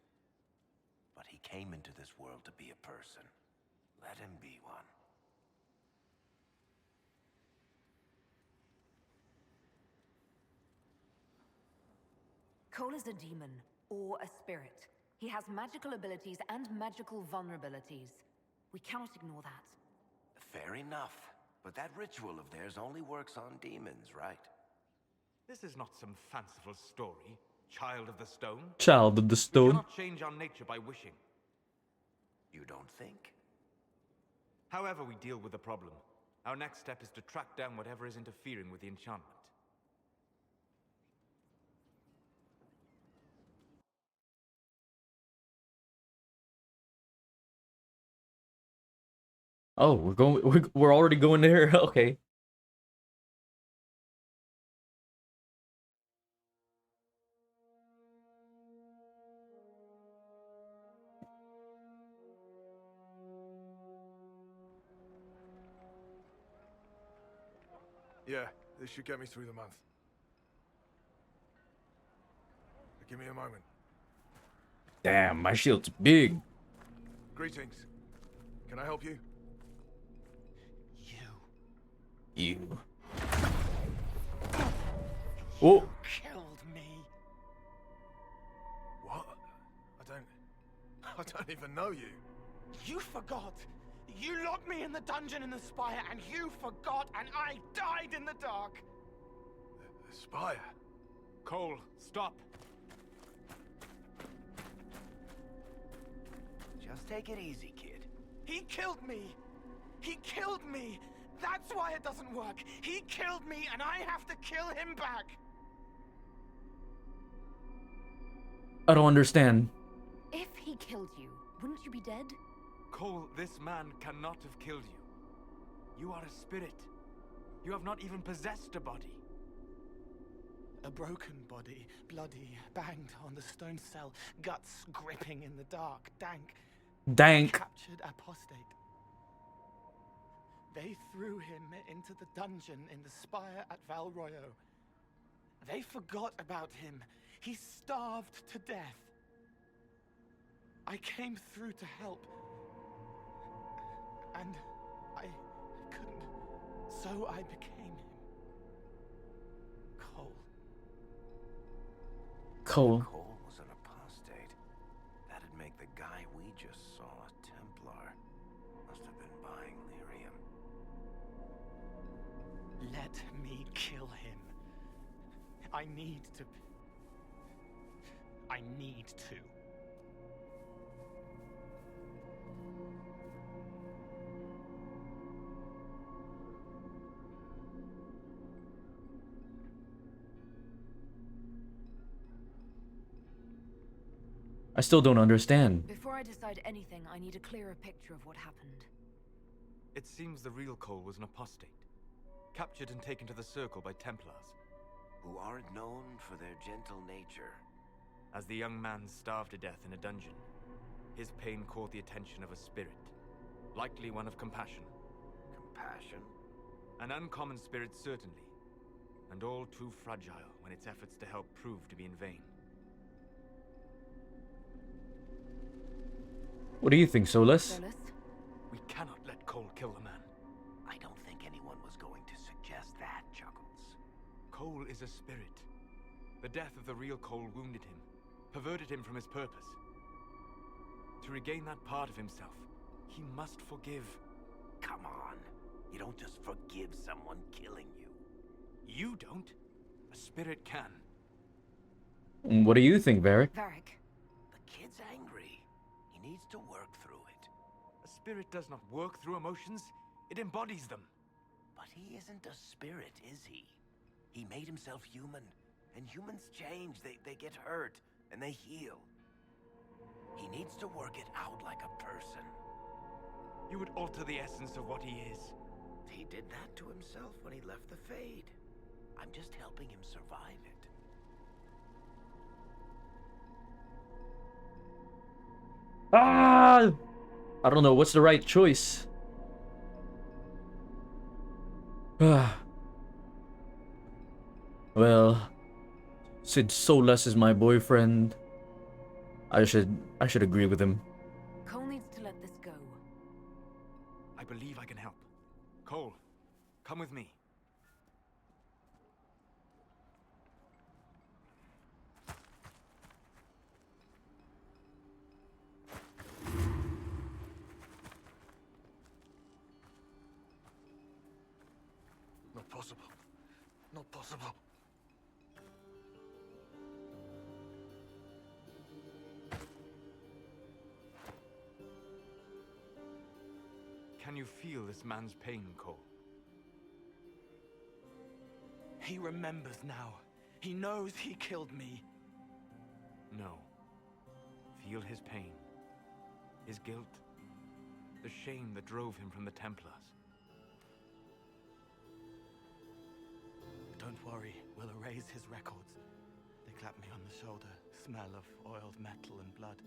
But he came into this world to be a person. Let him be one. Cole is a demon, or a spirit. He has magical abilities and magical vulnerabilities. We cannot ignore that. Fair enough. But that ritual of theirs only works on demons, right? This is not some fanciful story. Child of the Stone. Child of the We Stone. cannot change our nature by wishing. You don't think? However we deal with the problem, our next step is to track down whatever is interfering with the enchantment. Oh, we're already going there. Okay. Yeah, this should get me through the month. But give me a moment. Damn, my shield's big. Greetings. Can I help you? You. Oh. Killed me. What? I don't even know you. You forgot. You locked me in the dungeon in the spire, and you forgot, and I died in the dark. The spire? Cole, stop. Just take it easy, kid. He killed me. He killed me. That's why it doesn't work. He killed me, and I have to kill him back. I don't understand. If he killed you, wouldn't you be dead? Cole, this man cannot have killed you. You are a spirit. You have not even possessed a body. A broken body, bloody, banged on the stone cell, guts gripping in the dark, dank. Captured apostate. They threw him into the dungeon in the spire at Val Royo. They forgot about him. He starved to death. I came through to help. And I couldn't. So I became him. Cole. Cole. Cole was an apostate. That'd make the guy we just saw a Templar. Must have been buying lyrium. Let me kill him. I need to. I still don't understand. Before I decide anything, I need a clearer picture of what happened. It seems the real Cole was an apostate, captured and taken to the Circle by Templars, who aren't known for their gentle nature. As the young man starved to death in a dungeon, his pain caught the attention of a spirit, likely one of compassion. Compassion? An uncommon spirit, certainly, and all too fragile when its efforts to help prove to be in vain. What do you think, Solus? We cannot let Cole kill the man. I don't think anyone was going to suggest that, Chuckles. Cole is a spirit. The death of the real Cole wounded him, perverted him from his purpose. To regain that part of himself, he must forgive. Come on. You don't just forgive someone killing you. You don't. A spirit can. What do you think, Varric? Varric. The kid's angry. He needs to work through it. A spirit does not work through emotions. It embodies them. But he isn't a spirit, is he? He made himself human. And humans change. They get hurt. And they heal. He needs to work it out like a person. You would alter the essence of what he is. He did that to himself when he left the Fade. I'm just helping him survive it. Ah! I don't know what's the right choice. Well, since Solus is my boyfriend, I should agree with him. Cole needs to let this go. I believe I can help. Cole, come with me. Not possible. Not possible. Can you feel this man's pain, Cole? He remembers now. He knows he killed me. No. Feel his pain. His guilt. The shame that drove him from the Templars. Don't worry, we'll erase his records. They clap me on the shoulder, smell of oiled metal and blood.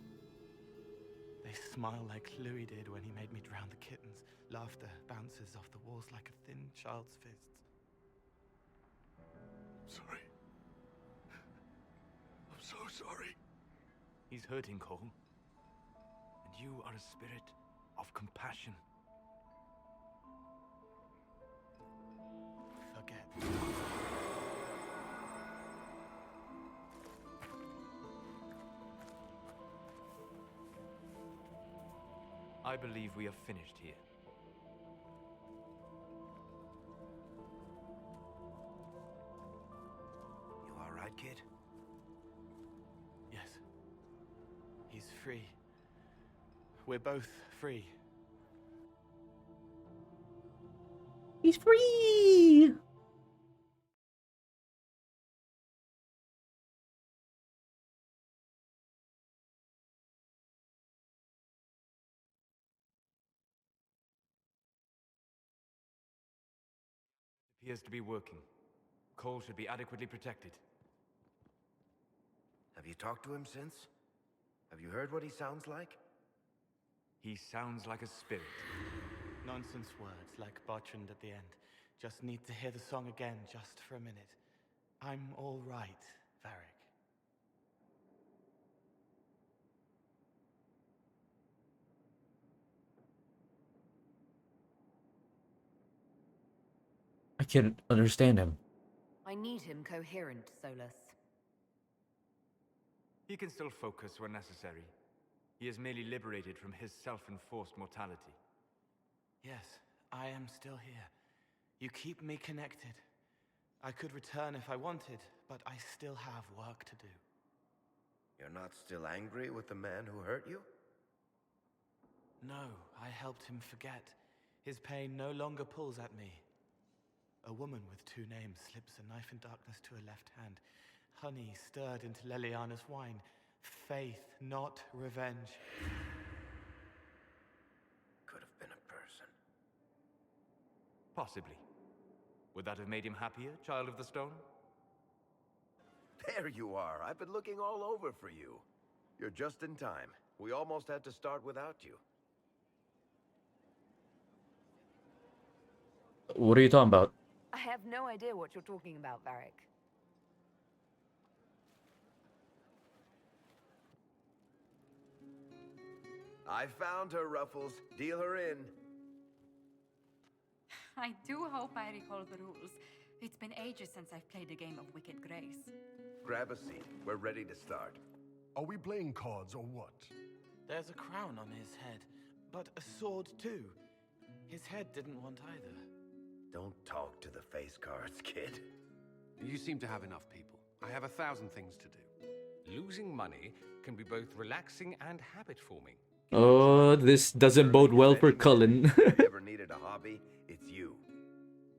They smile like Louis did when he made me drown the kittens. Laughter bounces off the walls like a thin child's fists. Sorry. I'm so sorry. He's hurting, Cole. And you are a spirit of compassion. Forget. I believe we are finished here. You all right, kid? Yes. He's free. We're both free. He's free! Appears to be working. Cole should be adequately protected. Have you talked to him since? Have you heard what he sounds like? He sounds like a spirit. Nonsense words like Bertrand at the end. Just need to hear the song again just for a minute. I'm all right, Varric. I can't understand him. I need him coherent, Solus. He can still focus when necessary. He is merely liberated from his self-enforced mortality. Yes, I am still here. You keep me connected. I could return if I wanted, but I still have work to do. You're not still angry with the man who hurt you? No, I helped him forget. His pain no longer pulls at me. A woman with two names slips a knife in darkness to her left hand. Honey stirred into Leliana's wine. Faith, not revenge. Could have been a person. Possibly. Would that have made him happier, Child of the Stone? There you are. I've been looking all over for you. You're just in time. We almost had to start without you. What are you talking about? I have no idea what you're talking about, Varric. I found her, Ruffles. Deal her in. I do hope I recall the rules. It's been ages since I've played a game of Wicked Grace. Grab a seat. We're ready to start. Are we playing cards or what? There's a crown on his head, but a sword too. His head didn't want either. Don't talk to the face cards, kid. You seem to have enough people. I have 1,000 things to do. Losing money can be both relaxing and habit-forming. Oh, this doesn't bode well for Cullen. Ever needed a hobby? It's you.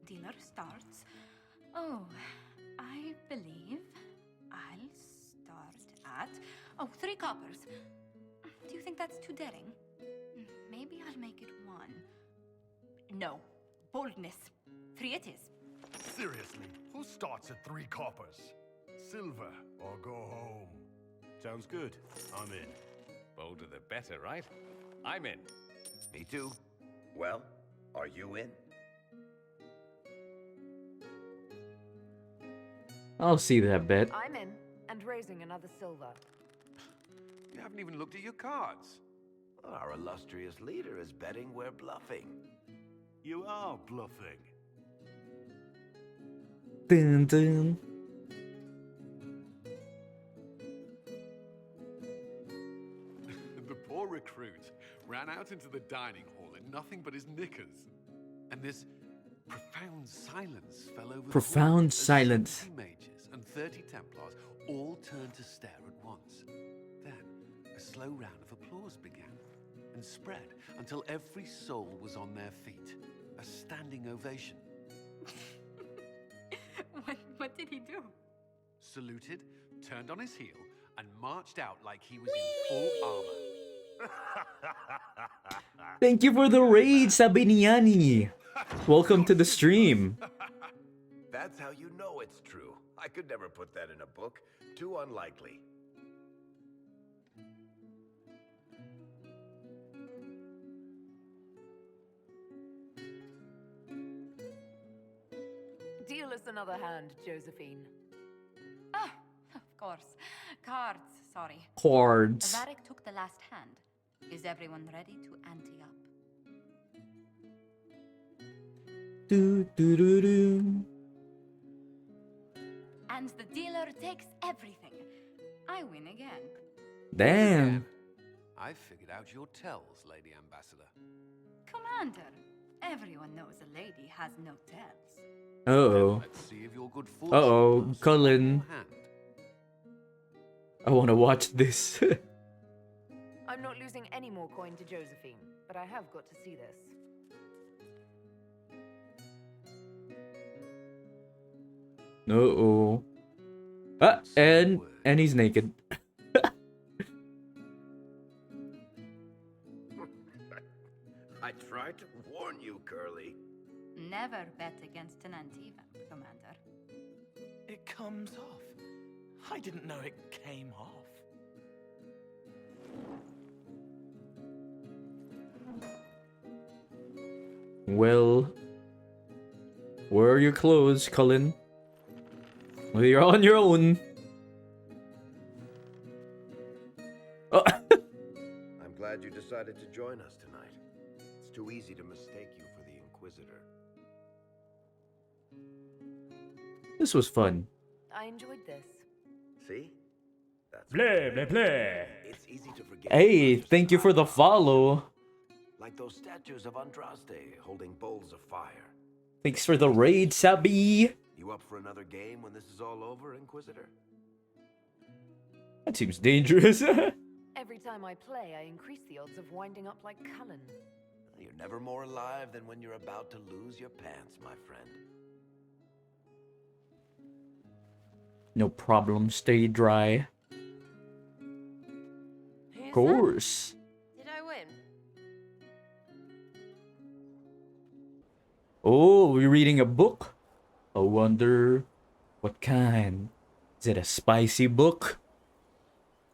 Dealer starts. Oh, I believe I'll start at 3 coppers. Do you think that's too daring? Maybe I'll make it 1. No, boldness. 3 it is. Seriously, who starts at 3 coppers? Silver or go home? Sounds good. I'm in. Bolder the better, right? I'm in. Me too. Well, are you in? I'll see that bet. I'm in, and raising another silver. You haven't even looked at your cards. Our illustrious leader is betting we're bluffing. You are bluffing. Dun, dun. The poor recruit ran out into the dining hall in nothing but his knickers. And this profound silence fell over Profound the room as silence. 70 mages and 30 Templars all turned to stare at once. Then a slow round of applause began and spread until every soul was on their feet. A standing ovation. What did he do? Saluted, turned on his heel, and marched out like he was in full armor. Thank you for the raid, Sabiniani. Welcome to the stream. That's how you know it's true. I could never put that in a book. Too unlikely. Deal us another hand, Josephine. Ah, of course. Cards, sorry. Cards. Varric took the last hand. Is everyone ready to ante up? Do do do do. And the dealer takes everything. I win again. Damn. I figured out your tells, Lady Ambassador. Commander, everyone knows a lady has no tells. Uh-oh. Let's see if you're good fortune. Uh-oh, Cullen. I want to watch this. I'm not losing any more coin to Josephine, but I have got to see this. Uh-oh. And he's naked. I tried to warn you, Curly. Never bet against an anti-vamp, Commander. It comes off. I didn't know it came off. Well, where are your clothes, Cullen? Well, you're on your own. Oh. I'm glad you decided to join us tonight. It's too easy to mistake you for the Inquisitor. This was fun. I enjoyed this. See? That's Blah, blah, blah. It's easy to forget. Hey, thank you for the follow. Like those statues of Andraste holding bowls of fire. Thanks for the raid, Sabi. You up for another game when this is all over, Inquisitor? That seems dangerous. Every time I play, I increase the odds of winding up like Cullen. You're never more alive than when you're about to lose your pants, my friend. No problem, stay dry. Of course. Did I win? Oh, we're reading a book? I wonder what kind. Is it a spicy book?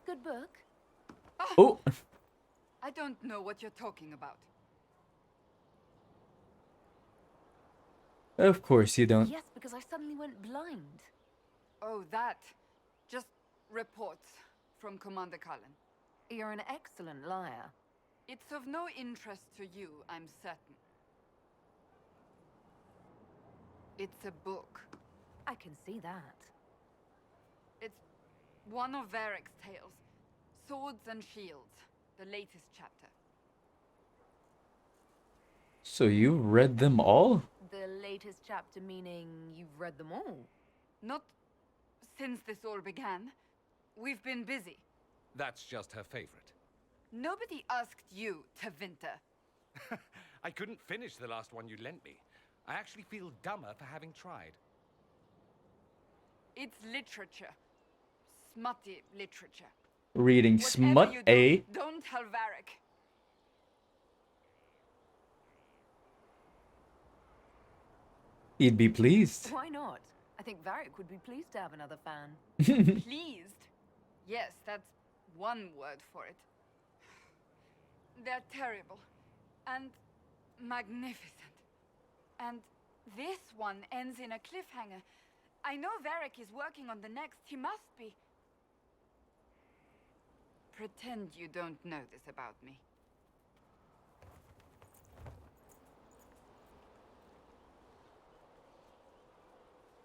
Good book. Oh! I don't know what you're talking about. Of course you don't. Yes, because I suddenly went blind. Oh, that. Just reports from Commander Cullen. You're an excellent liar. It's of no interest to you, I'm certain. It's a book. I can see that. It's one of Varric's tales. Swords and Shields, the latest chapter. So you read them all? The latest chapter meaning you've read them all? Not since this all began. We've been busy. That's just her favorite. Nobody asked you to winter. I couldn't finish the last one you lent me. I actually feel dumber for having tried. It's literature. Smutty literature. Reading Whatever smut, you eh? Don't tell Varric. He'd be pleased. Why not? I think Varric would be pleased to have another fan. Pleased? Yes, that's one word for it. They're terrible. And magnificent. And this one ends in a cliffhanger. I know Varric is working on the next. He must be. Pretend you don't know this about me.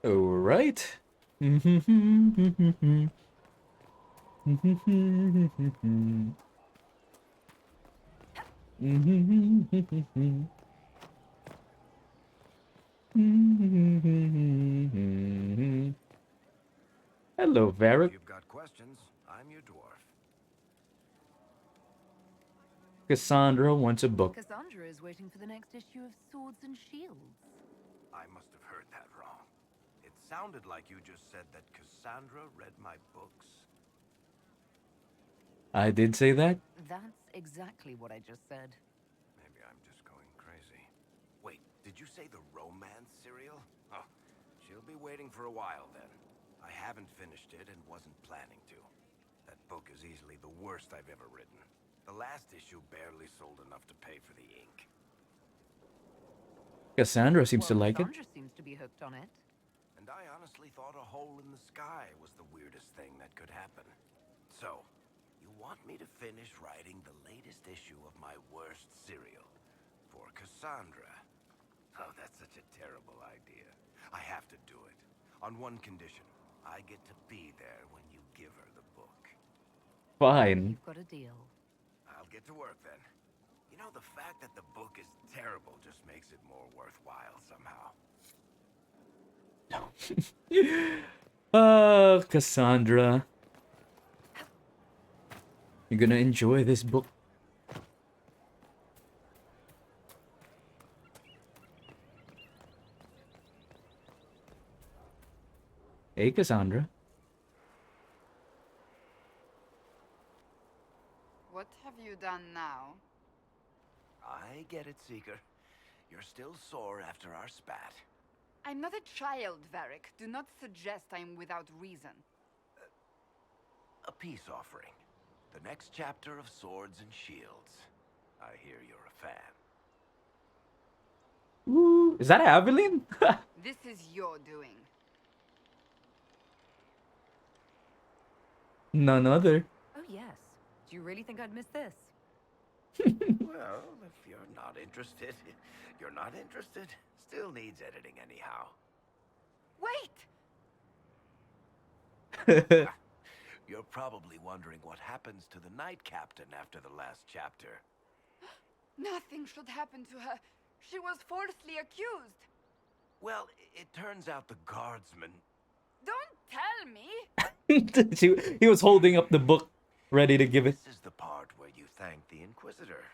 All right. Hello, Varric. If you've got questions, I'm your dwarf. Cassandra wants a book. Cassandra is waiting for the next issue of Swords and Shields. I must have heard that wrong. It sounded like you just said that Cassandra read my books. I did say that? That's exactly what I just said. Maybe I'm just going crazy. Wait, did you say the romance serial? Oh, she'll be waiting for a while then. I haven't finished it and wasn't planning to. That book is easily the worst I've ever written. The last issue barely sold enough to pay for the ink. Cassandra seems to like it. Cassandra seems to be hooked on it. And I honestly thought a hole in the sky was the weirdest thing that could happen. So, you want me to finish writing the latest issue of my worst serial for Cassandra? Oh, that's such a terrible idea. I have to do it. On one condition. I get to be there when you give her the book. Fine. You've got a deal. I'll get to work then. You know, the fact that the book is terrible just makes it more worthwhile somehow. Oh, Cassandra. You're gonna enjoy this book. Hey, Cassandra. What have you done now? I get it, Seeker. You're still sore after our spat. I'm not a child, Varric. Do not suggest I'm without reason. A peace offering. The next chapter of Swords and Shields. I hear you're a fan. Ooh, is that Aveline? This is your doing. None other. Oh, yes. Do you really think I'd miss this? Well, if you're not interested, you're not interested. Still needs editing anyhow. Wait! You're probably wondering what happens to the Knight Captain after the last chapter. Nothing should happen to her. She was falsely accused. Well, it turns out the guardsman... Don't tell me! He was holding up the book, ready to give it. This is the part where you thank the Inquisitor.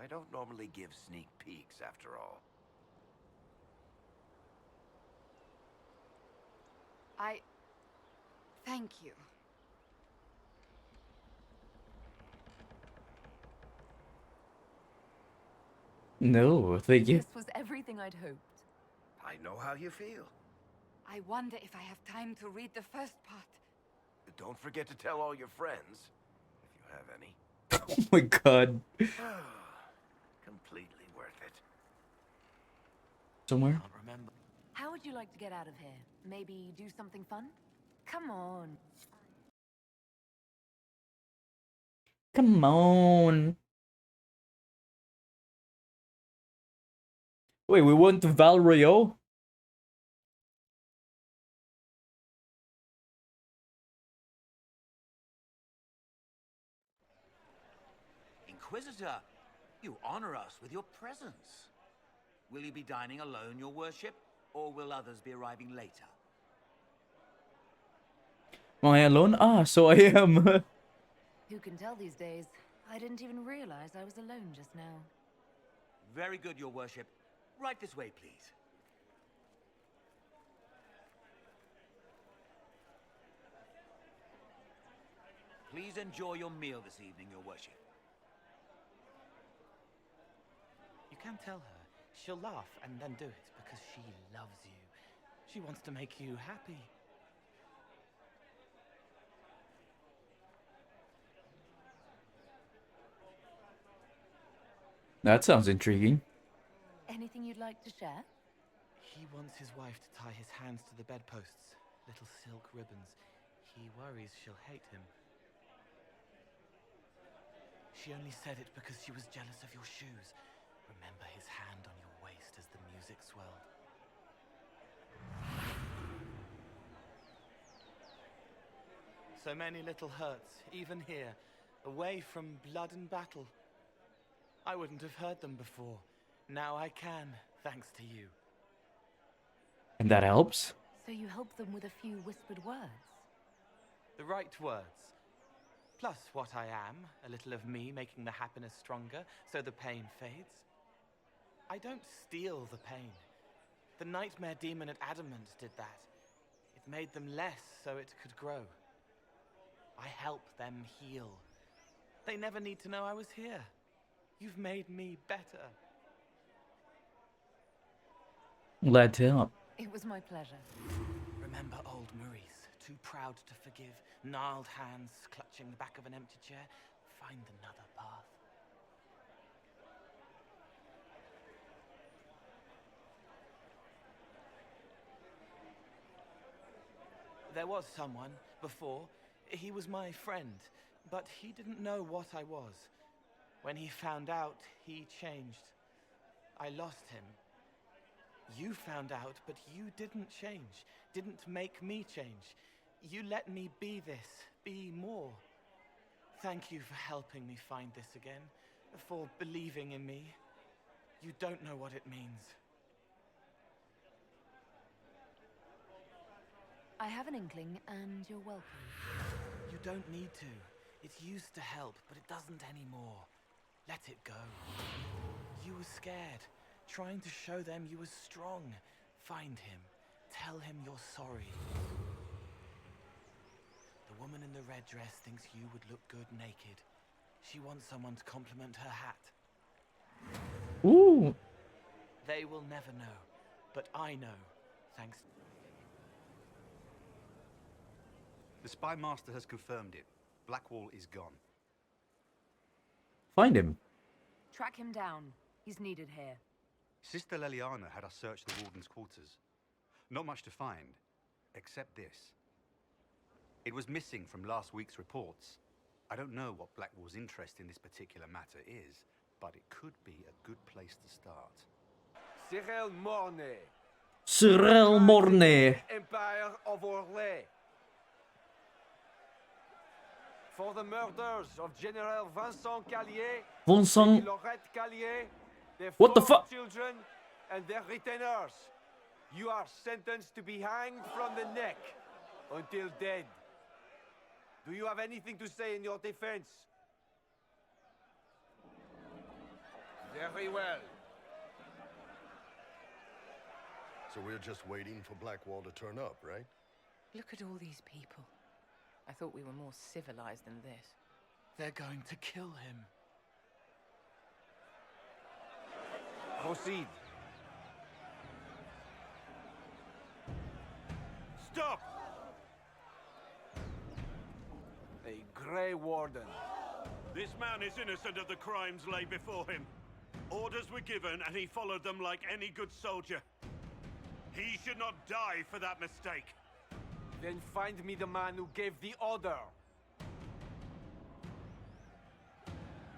I don't normally give sneak peeks, after all. Thank you. No, thank you. This was everything I'd hoped. I know how you feel. I wonder if I have time to read the first part. Don't forget to tell all your friends, if you have any. Oh my god. Completely worth it. Somewhere? How would you like to get out of here? Maybe do something fun? Come on. Come on. Wait, we went to Val Royeaux? Inquisitor, you honor us with your presence. Will you be dining alone, your worship, or will others be arriving later? Am I alone? Ah, so I am. Who can tell these days? I didn't even realize I was alone just now. Very good, your worship. Right this way, please. Please enjoy your meal this evening, your worship. You can tell her. She'll laugh and then do it because she loves you. She wants to make you happy. That sounds intriguing. Anything you'd like to share? He wants his wife to tie his hands to the bedposts. Little silk ribbons. He worries she'll hate him. She only said it because she was jealous of your shoes. Remember his hand on your waist as the music swelled. So many little hurts, even here, away from blood and battle. I wouldn't have heard them before. Now I can, thanks to you. And that helps? So you help them with a few whispered words? The right words. Plus what I am, a little of me making the happiness stronger, so the pain fades. I don't steal the pain. The nightmare demon at Adamant did that. It made them less so it could grow. I help them heal. They never need to know I was here. You've made me better. Glad to help. It was my pleasure. Remember old Maurice, too proud to forgive, gnarled hands clutching the back of an empty chair? Find another path. There was someone before. He was my friend, but he didn't know what I was. When he found out, he changed. I lost him. You found out, but you didn't change. Didn't make me change. You let me be this, be more. Thank you for helping me find this again, for believing in me. You don't know what it means. I have an inkling, and you're welcome. You don't need to. It used to help, but it doesn't anymore. Let it go. You were scared, trying to show them you were strong. Find him. Tell him you're sorry. The woman in the red dress thinks you would look good naked. She wants someone to compliment her hat. Ooh. They will never know, but I know, thanks. The Spy Master has confirmed it. Blackwall is gone. Find him. Track him down. He's needed here. Sister Leliana had us search the Warden's quarters. Not much to find, except this. It was missing from last week's reports. I don't know what Blackwall's interest in this particular matter is, but it could be a good place to start. Cyril Mornay. Cyril Mornay. Empire of Orlais. For the murders of General Vincent Callier, Vincent. Laurette Callier, their What the 4 fuck? children, and their retainers. You are sentenced to be hanged from the neck until dead. Do you have anything to say in your defense? Very well. So we're just waiting for Blackwall to turn up, right? Look at all these people. I thought we were more civilized than this. They're going to kill him. Proceed. Stop! A Grey Warden. This man is innocent of the crimes laid before him. Orders were given and he followed them like any good soldier. He should not die for that mistake. Then find me the man who gave the order.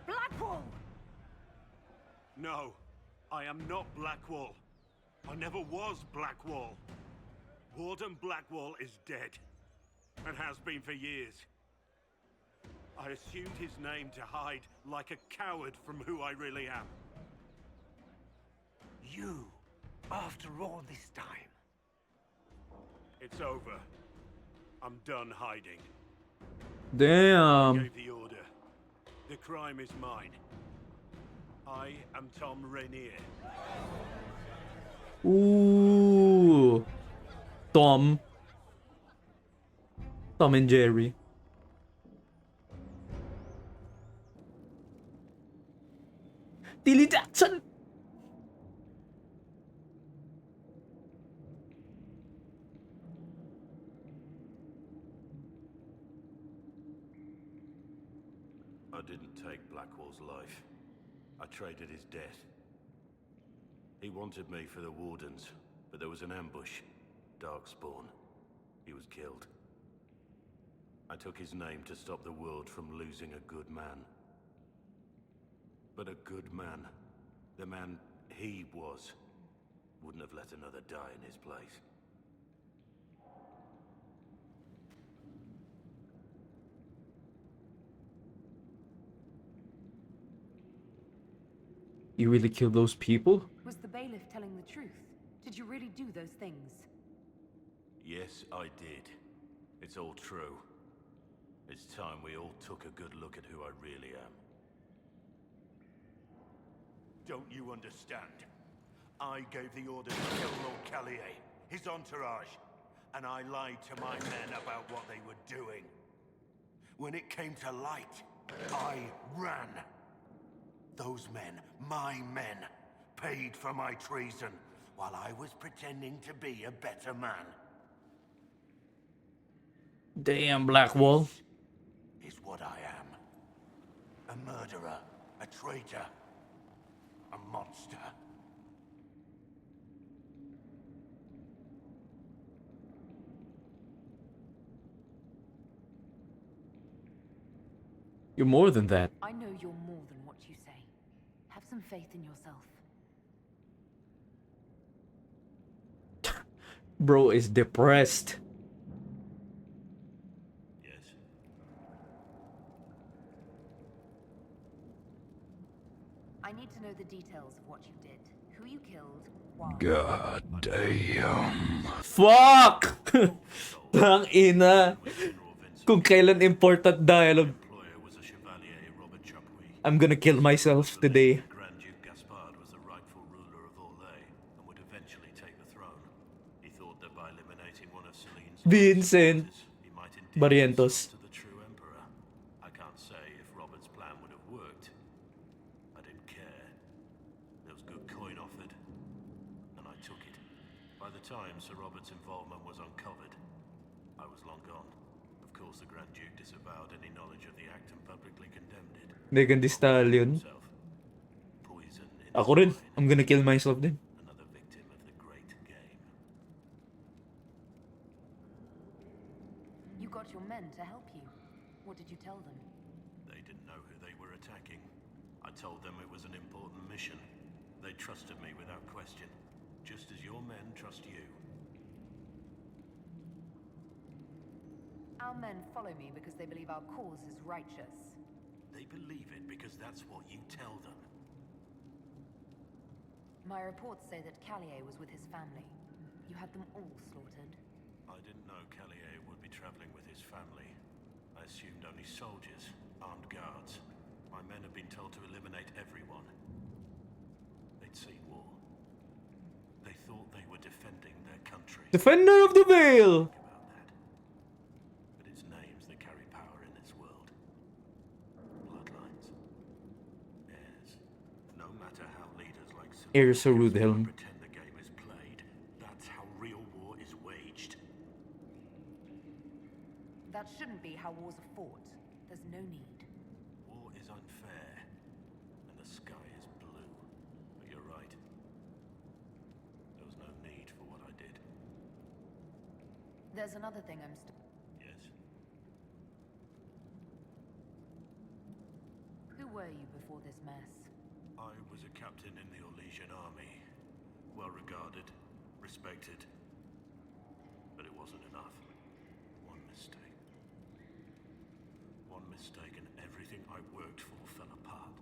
Blackwall! No, I am not Blackwall. I never was Blackwall. Warden Blackwall is dead, and has been for years. I assumed his name to hide like a coward from who I really am. You, after all this time. It's over. I'm done hiding. I Damn. gave the order. The crime is mine. I am Tom Rainier. Ooh. Tom and Jerry. Dilly Jackson. I didn't take Blackwall's life. I traded his death. He wanted me for the Wardens, but there was an ambush. Darkspawn. He was killed. I took his name to stop the world from losing a good man. But a good man, the man he was, wouldn't have let another die in his place. You really killed those people? Was the bailiff telling the truth? Did you really do those things? Yes, I did. It's all true. It's time we all took a good look at who I really am. Don't you understand? I gave the order to kill Lord Callier, his entourage, and I lied to my men about what they were doing. When it came to light, I ran. Those men, my men, paid for my treason, while I was pretending to be a better man. Damn, Blackwall. Is what I am. A murderer, a traitor, a monster. You're more than that. I know you're more than what you say. Have some faith in yourself. Bro is depressed. I need to know the details of what you did. Who you killed, why. God damn. Fuck! Tang ina. Kung kailan important dialogue. I'm gonna kill myself today. Grand Duke Gaspard was the rightful ruler of Orlais and would eventually take the throne. He thought that by eliminating one of Celine's Vincent he might endear Barrientos. himself to the true emperor. I can't say if Robert's plan would have worked. I didn't care. There was good coin offered, and I took it. By the time Sir Robert's involvement was uncovered, I was long gone. Of course, the Grand Duke disavowed any knowledge of the act and publicly condemned it. Megan Thee Stallion. Ako rin. I'm gonna kill myself then. Another victim of the great game. You got your men to help you. What did you tell them? They didn't know who they were attacking. I told them it was an important mission. They trusted me without question, just as your men trust you. Our men follow me because they believe our cause is righteous. They believe it because that's what you tell them. My reports say that Callier was with his family. You had them all slaughtered. I didn't know Callier would be traveling with his family. I assumed only soldiers, armed guards. My men have been told to eliminate everyone. They'd seen war. They thought they were defending their country. Defender of the Veil! But it's names that carry power in this world. Bloodlines. Heirs. No matter how leaders like Heirs of Rudhelm. pretend the game is played, that's how real war is waged. That shouldn't be how wars are fought. There's no need. War is unfair, and the sky is blue. But you're right. There was no need for what I did. There's another thing I'm Yes? Who were you before this mess? I was a captain in the Orlesian army. Well regarded, respected. But it wasn't enough. One mistake. One mistake and everything I worked for fell apart.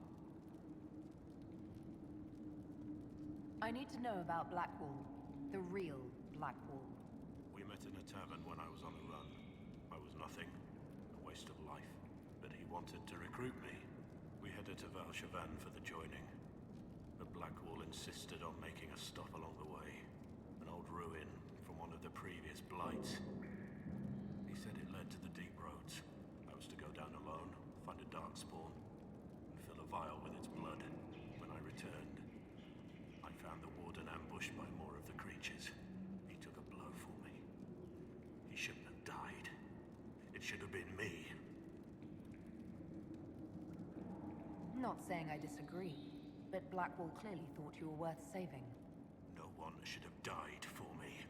I need to know about Blackwall. The real Blackwall. We met in a tavern when I was on the run. I was nothing, a waste of life. But he wanted to recruit me. We headed to Valchavan for the joining. But Blackwall insisted on making a stop along the way. An old ruin from one of the previous blights. He said it led to the deep roads. I was to go down alone, find a darkspawn, and fill a vial with its blood. When I returned, I found the warden ambushed by more of the creatures. He took a blow for me. He shouldn't have died. It should have been me. Not saying I disagree, but Blackwall clearly thought you were worth saving. No one should have died for me.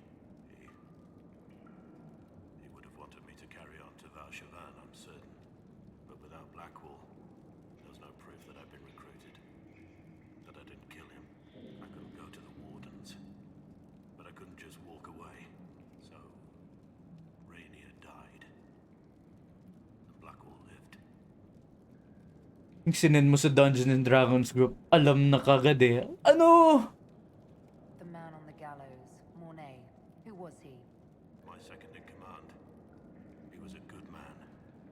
He would have wanted me to carry on to Valchavan, I'm certain. But without Blackwall, there was no proof that I'd been recruited. That I didn't kill him. I couldn't go to the Wardens. But I couldn't just walk away. So, Rainier died. And Blackwall lived. Yung sinend mo sa Dungeons and Dragons group, alam na kagad eh. Ano? The man on the gallows, Mornay. Who was he? My second in command. He was a good man.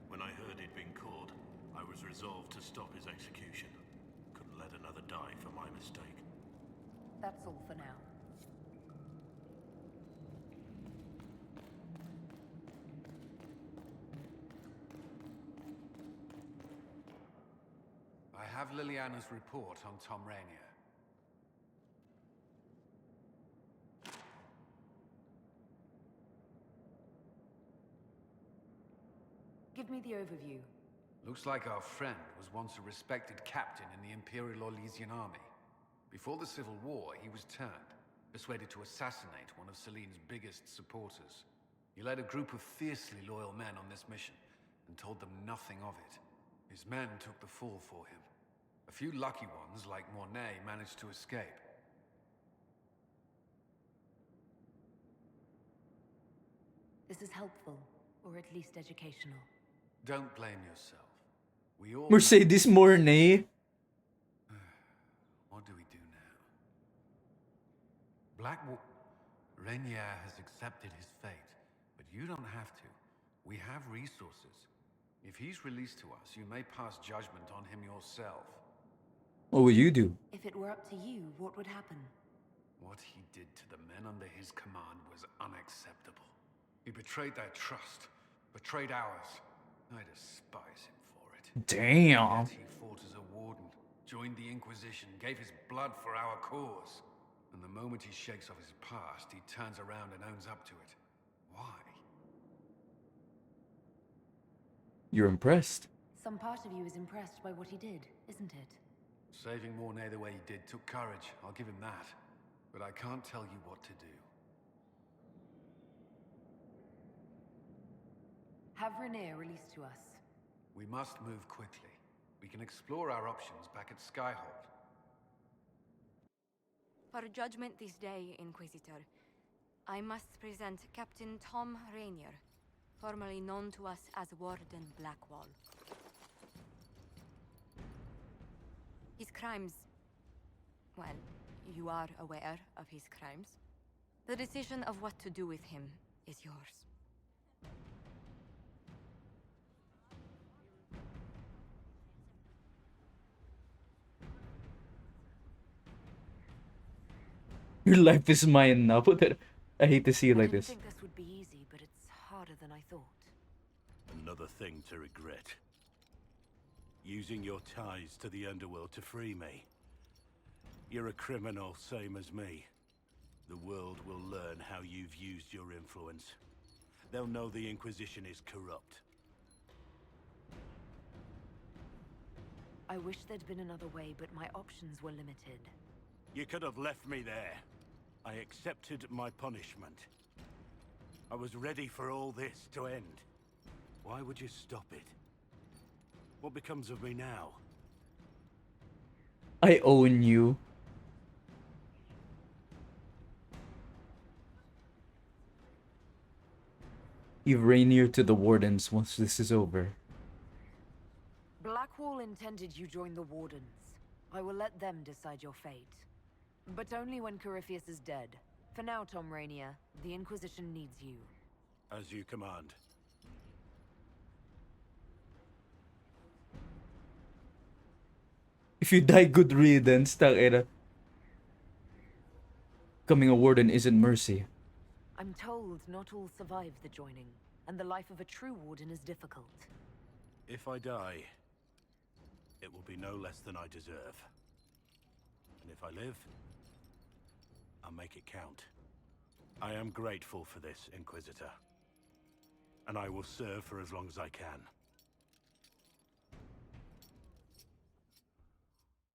When I heard he'd been caught, I was resolved to stop his execution. Couldn't let another die for my mistake. That's all for now. I have Liliana's report on Tom Rainier. Give me the overview. Looks like our friend was once a respected captain in the Imperial Orlesian army. Before the Civil War, he was turned, persuaded to assassinate one of Celine's biggest supporters. He led a group of fiercely loyal men on this mission, and told them nothing of it. His men took the fall for him. A few lucky ones, like Mornay, managed to escape. This is helpful, or at least educational. Don't blame yourself. We all... Mercedes Mornay. What do we do now? Blackwall... Rainier has accepted his fate, but you don't have to. We have resources. If he's released to us, you may pass judgment on him yourself. What would you do? If it were up to you, what would happen? What he did to the men under his command was unacceptable. He betrayed their trust, betrayed ours. I despise him for it. Damn. Yet he fought as a warden, joined the Inquisition, gave his blood for our cause. And the moment he shakes off his past, he turns around and owns up to it. Why? You're impressed. Some part of you is impressed by what he did, isn't it? Saving Mornay the way he did took courage, I'll give him that. But I can't tell you what to do. Have Rainier released to us. We must move quickly. We can explore our options back at Skyhold. For judgment this day, Inquisitor, I must present Captain Tom Rainier, formerly known to us as Warden Blackwall. His crimes... well, you are aware of his crimes. The decision of what to do with him is yours. Your life is mine now. I hate to see it like I didn't this. think this would be easy, but it's harder than I thought. Another thing to regret. Using your ties to the underworld to free me. You're a criminal, same as me. The world will learn how you've used your influence. They'll know the Inquisition is corrupt. I wish there'd been another way, but my options were limited. You could have left me there. I accepted my punishment. I was ready for all this to end. Why would you stop it? What becomes of me now? I own you. Give Rainier to the Wardens once this is over. Blackwall intended you join the Wardens. I will let them decide your fate. But only when Corypheus is dead. For now, Tom Rainier, the Inquisition needs you. As you command. If you die, good riddance, tangina. Becoming a warden isn't mercy. I'm told not all survive the joining, and the life of a true warden is difficult. If I die, it will be no less than I deserve. And if I live, I'll make it count. I am grateful for this, Inquisitor. And I will serve for as long as I can.